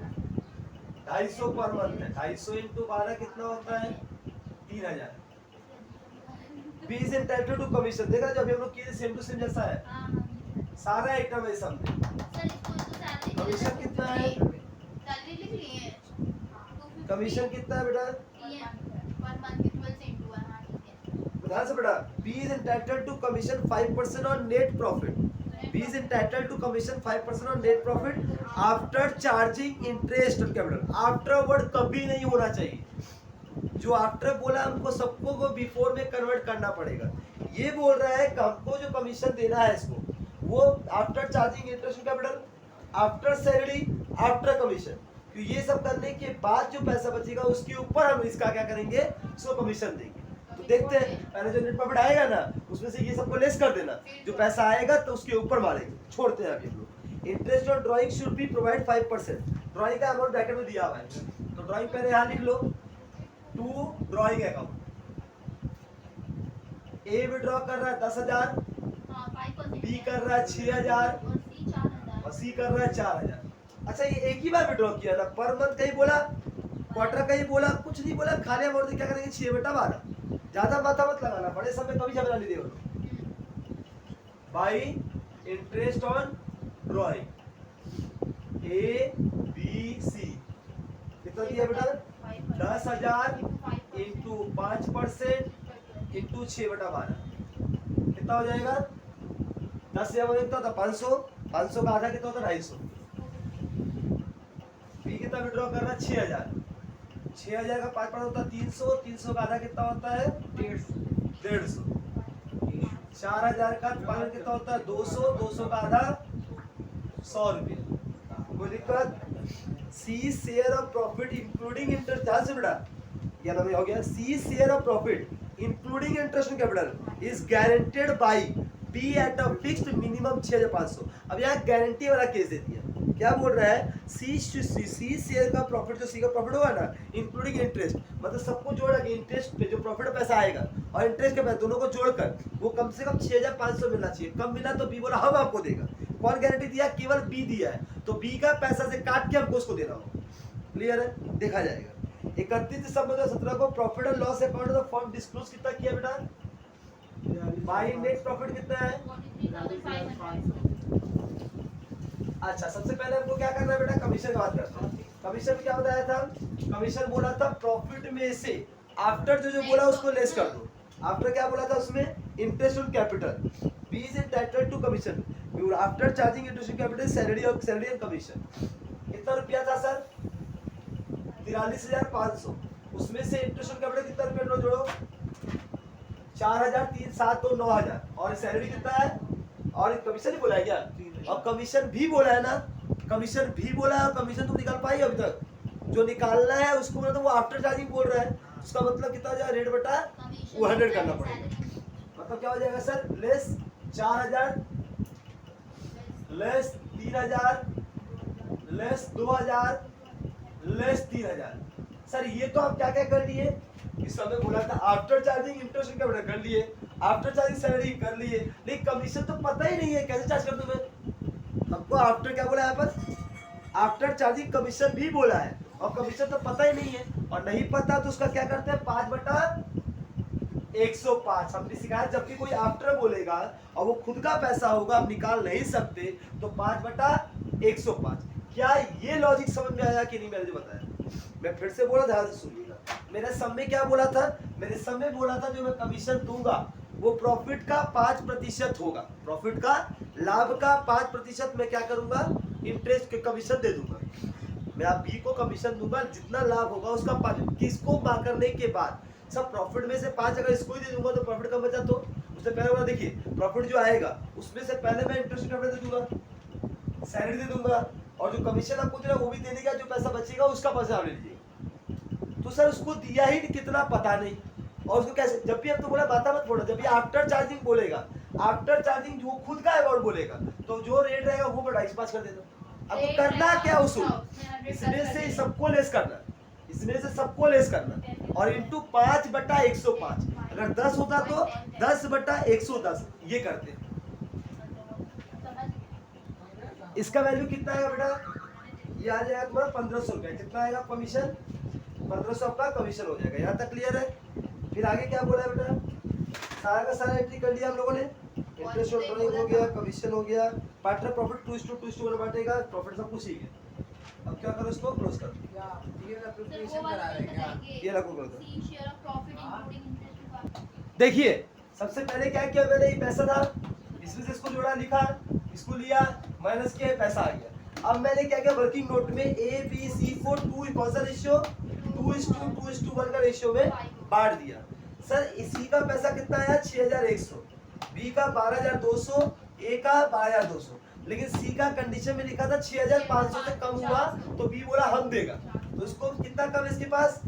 250 पर मंथ है, 250 इंटू 12 कितना होता है 3000। B is entitled to commission, देखा जब हम लोग किए सेम टू सेम जैसा है, हाँ सारा आइटम है सब में। सर इसको तो सैलरी कमीशन कितना है, सैलरी लिख लिए हैं कमीशन कितना है बेटा, पर मंथ के 12 से इनटू 1 हां ठीक है ध्यान से बेटा। B is entitled to commission 5% on net profit, B is entitled to commission 5% on net profit after charging interest on capital. Afterward कभी नहीं होना चाहिए, जो आफ्टर बोला हमको सबको को बिफोर में कन्वर्ट करना पड़ेगा। ये बोल रहा है कि हमको जो कमीशन देना है इसको वो after charging interest on capital, after salary, after commission. तो ये सब करने के बाद जो पैसा बचेगा उसके ऊपर हम इसका क्या करेंगे, इसको कमीशन देंगे। तो देखते हैं पहले जो नेट प्रॉफिट आएगा ना उसमें से ये सबको लेस कर देना, जो पैसा आएगा तो उसके ऊपर मारेंगे। छोड़ते हैं अभी हम लोग। Interest on drawing should be provide 5%। Drawing का अमाउंट ब्रैकेट में दिया हुआ है तो ड्राइंग पहले यहाँ लिख लो, to drawing account. A withdraw कर रहा है 10,000, हां 5% बी कर रहा है 6,000 और सी 4000 और सी कर रहा है 4,000। अच्छा ये एक ही बार विड्रॉ किया ना, पर मंथ कहीं बोला, क्वार्टर कहीं बोला, कुछ नहीं बोला, खाली अमाउंट क्या करेंगे 6/12। ज्यादा माथा मत लगाना, बड़े समय कभी झगड़ा नहीं देगा। By interest on drawing A B C कितना दिया बेटा, 10,000 इंटू 5% इंटू 6/12 कितना हो जाएगा, 10,000 कितना होता 500, 500 का आधा कितना होता 250। बी कितना विड्रॉ कर रहा है 6,000, 6,000 का 5% होता है 300, 300 का आधा कितना होता है 150, 4,000 का 5 कितना होता है 200, 200 का आधा 100 रुपये। कोई दिक्कत। C share of profit including interest, ध्यान से बेटा क्या नाम हो गया, C share of profit including interest on capital is guaranteed by B at a fixed minimum 6,500। अब यहाँ गारंटी वाला केस दे दिया, क्या बोल रहा है, सी शेयर का प्रॉफिट, जो सी का प्रॉफिट होगा ना इंक्लूडिंग इंटरेस्ट, मतलब सबको जोड़ के इंटरेस्ट पे जो प्रॉफिट पैसा आएगा और इंटरेस्ट के पैसा दोनों को जोड़कर वो कम से कम 6,500 मिलना चाहिए। कम मिला तो बी बोला हम आपको देगा। कौन गारंटी दिया, केवल बी दिया है, तो बी का पैसा से काट के हमको उसको देना होगा। क्लियर है, देखा जाएगा। 31 दिसंबर 2017 को profit and loss account of firm disclose कितना किया बेटा, बाई नेट प्रॉफिट कितना है। 43,500 अच्छा सबसे पहले हमको क्या करना है बेटा, कमीशन की बात करते हैं। कमीशन क्या बताया था, कमीशन बोला था प्रॉफिट में से आफ्टर जो बोला उसको लेस कर दो। आफ्टर क्या बोला था उसमें, interest on capital, B is entitled to commission after charging interest on capital salary and commission. कितना रुपया था सर, 43,500, उसमें से इंटरेस्ट ऑन कैपिटल कितना रुपया जोड़ो, 4,000, 3, 7, 2, 9,000 और सैलरी कितना है, और कमीशन ही बोला है क्या, और कमीशन भी बोला है ना, कमीशन भी बोला है और कमीशन तुम निकाल पाई अभी तक, जो निकालना है उसको मतलब वो आफ्टर चार्जिंग बोल रहा है, उसका मतलब कितना हो जाएगा, रेट बटा 200 करना पड़ेगा। मतलब क्या हो जाएगा sir, less 4,000 less 3,000 less 2,000 less 3,000। Sir ये तो आप क्या क्या कर लिए, इस समय बोला था आफ्टर चार्जिंग इंटरेस्ट का कर लिए, आफ्टर चार्जिंग सैलरी कर लिए, लेकिन कमीशन तो पता ही नहीं है, कैसे चार्ज कर दूं मैं। हमको आफ्टर क्या बोला है पर, आफ्टर चार्जिंग कमीशन भी बोला है और कमीशन तो पता ही नहीं है, और नहीं पता तो उसका क्या करते हैं 5/105। हमने सिखाया जब भी कोई आफ्टर बोलेगा और वो खुद का पैसा होगा आप निकाल नहीं सकते तो 5/105। क्या ये लॉजिक समझ में आया कि नहीं, मैंने जो बताया मैं फिर से बोला, ध्यान से सुनिएगा। मेरे सब में क्या बोला था, मेरे सब में बोला था जो मैं कमीशन दूंगा वो प्रॉफिट का 5% होगा, प्रॉफिट का लाभ का 5% मैं क्या करूंगा, इंटरेस्ट के कमीशन दे दूंगा। मैं आप बी को कमीशन दूंगा, जितना लाभ होगा उसका 5, किसको करने के बाद सब प्रॉफिट में से 5 अगर इसको ही दे दूंगा तो प्रॉफिट का बचा, तो उससे पहले वाला देखिए प्रॉफिट जो आएगा उसमें से पहले मैं इंटरेस्ट कैपिटल दे दूंगा, सैलरी दे दूंगा, और जो कमीशन आपको दे रहा वो भी दे देगा, जो पैसा बचेगा उसका पैसा आप ले लीजिए। तो सर उसको दिया ही कितना पता नहीं, और उसको कैसे, जब भी अब तो बोला बात मत फोड़ो, जब भी आफ्टर चार्जिंग बोलेगा, आफ्टर चार्जिंग जो खुद का अमाउंट बोलेगा तो जो रेट रहेगा वो बढ़ा 5 कर देना। अब तो करना क्या उसूल, इसमें से सबको लेस करना, इसमें से सबको लेस करना और इंटू 5/105। अगर 10 होता तो 10/110 ये करते। इसका वैल्यू कितना आएगा बेटा, ये आ जाएगा तुम्हारा 1500 रुपया। कितना आएगा कमीशन, 1500 आपका कमीशन हो जाएगा। यहाँ तक क्लियर है। फिर आगे क्या बोला है बेटा, सारा का सारा एंट्री कर लिया हम लोगों ने। इंटरेस्ट और ड्राइंग हो गया, कमीशन हो गया, पार्टनर प्रॉफिट 2:2 में बांटेगा, प्रॉफिट सब कुछ ही है। अब क्या करो, इसको क्लोज कर दो। ये रखो कर दो। देखिए सबसे पहले क्या किया मैंने, ये पैसा था, इसमें से इसको जोड़ा, लिखा, इसको लिया, माइनस किया, पैसा आ गया। अब मैंने क्या किया, वर्किंग नोट में ABC4 2 कौन सा रेशियो, 2:1 का रेशियो में बांट दिया। सर इसी का पैसा कितना आया, 6100, बी का 12200, ए का 12200, लेकिन सी का कंडीशन में लिखा था 6500 से कम हुआ तो बी बोला हम देगा। तो इसको कितना कम है इसके पास,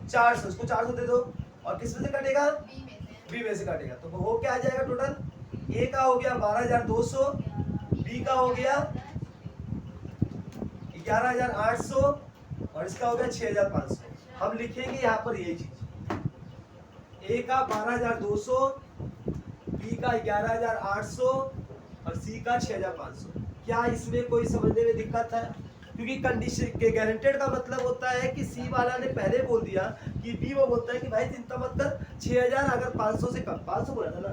400, इसको 400 दे दो। और किस में से कटेगा, बी में से काटेगा। तो वो क्या आ जाएगा टोटल, ए का हो गया 12200, बी का हो गया 11800 और इसका हो गया 6500। हम लिखेंगे यहाँ पर यही चीज, ए का 12200, बी का 11800 और सी का 6500। क्या इसमें कोई समझने में दिक्कत है, क्योंकि कंडीशन के गारंटेड का मतलब होता है कि सी वाला ने पहले बोल दिया कि बी वो बोलता है कि भाई चिंता मत कर, 6000 अगर 500 से कम, 500 बोला था ना,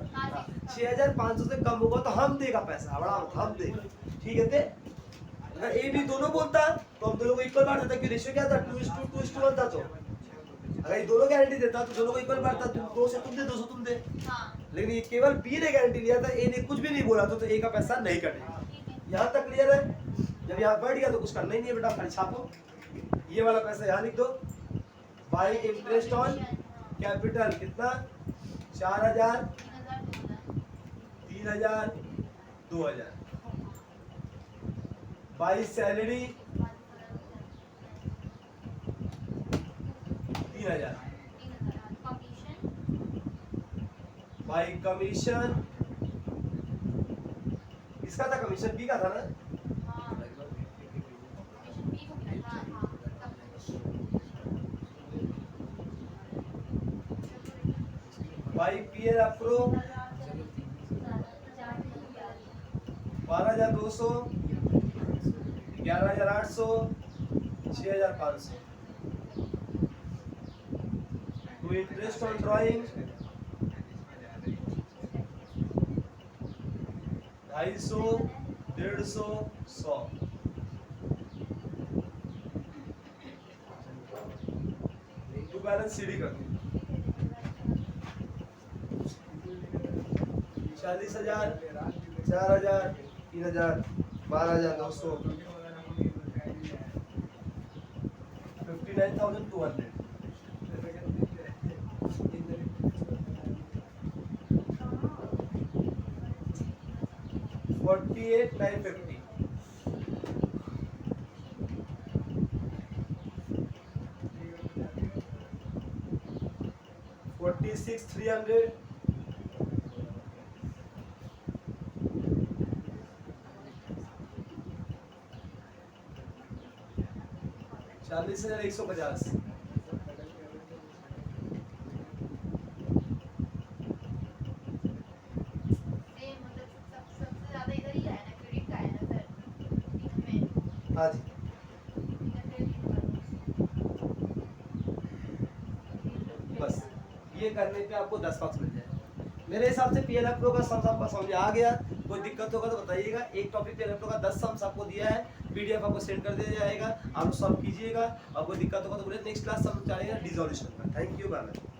6500 से कम होगा तो हम देगा पैसा, बड़ा हम देगा। ठीक है थे, अगर ए बी दोनों बोलता तो हम दोनों को इक्वल बांट देता, कि रेशियो क्या था 2:2 था। तो अगर ये दोनों गारंटी देता तो दोनों को इक्वल बांटता, तुम 200 तुम दे, 200 तुम दे। लेकिन ये केवल बी ने गारंटी लिया था, ए ने कुछ भी नहीं बोला तो ए का पैसा नहीं कटेगा। यहाँ तक क्लियर है। जब यहाँ बढ़ गया तो कुछ करना ही नहीं है बेटा, खाली छापो। ये वाला पैसा यहाँ लिख दो, बाई इंटरेस्ट ऑन कैपिटल कितना, 4000, 3000, 2000, बाई सैलरी 3000, बाई कमीशन, इसका था कमीशन, बी का था ना, by PL appro 12200, 11800, 6500, to interest on drawing 250, 150, 100। To balance CD कर दो, 40,000, 4,000, 3,000, 12,200, 59,200, 48,950, 46,300, 40,150, हाँ जी। बस ये करने पे आपको 10 मार्क्स मिल जाएगा। मेरे हिसाब से पीएल प्रो का सम आपको समझ आ गया। कोई दिक्कत होगा तो बताइएगा। एक टॉपिक पीएल प्रो का 10 सम्स आपको दिया है, पीडीएफ आपको सेंड कर दिया जाएगा, आप सॉल्व कीजिएगा। और कोई दिक्कत होगा तो बोले नेक्स्ट क्लास समझ आएगा डिसॉल्यूशन का। Thank you, bye bye.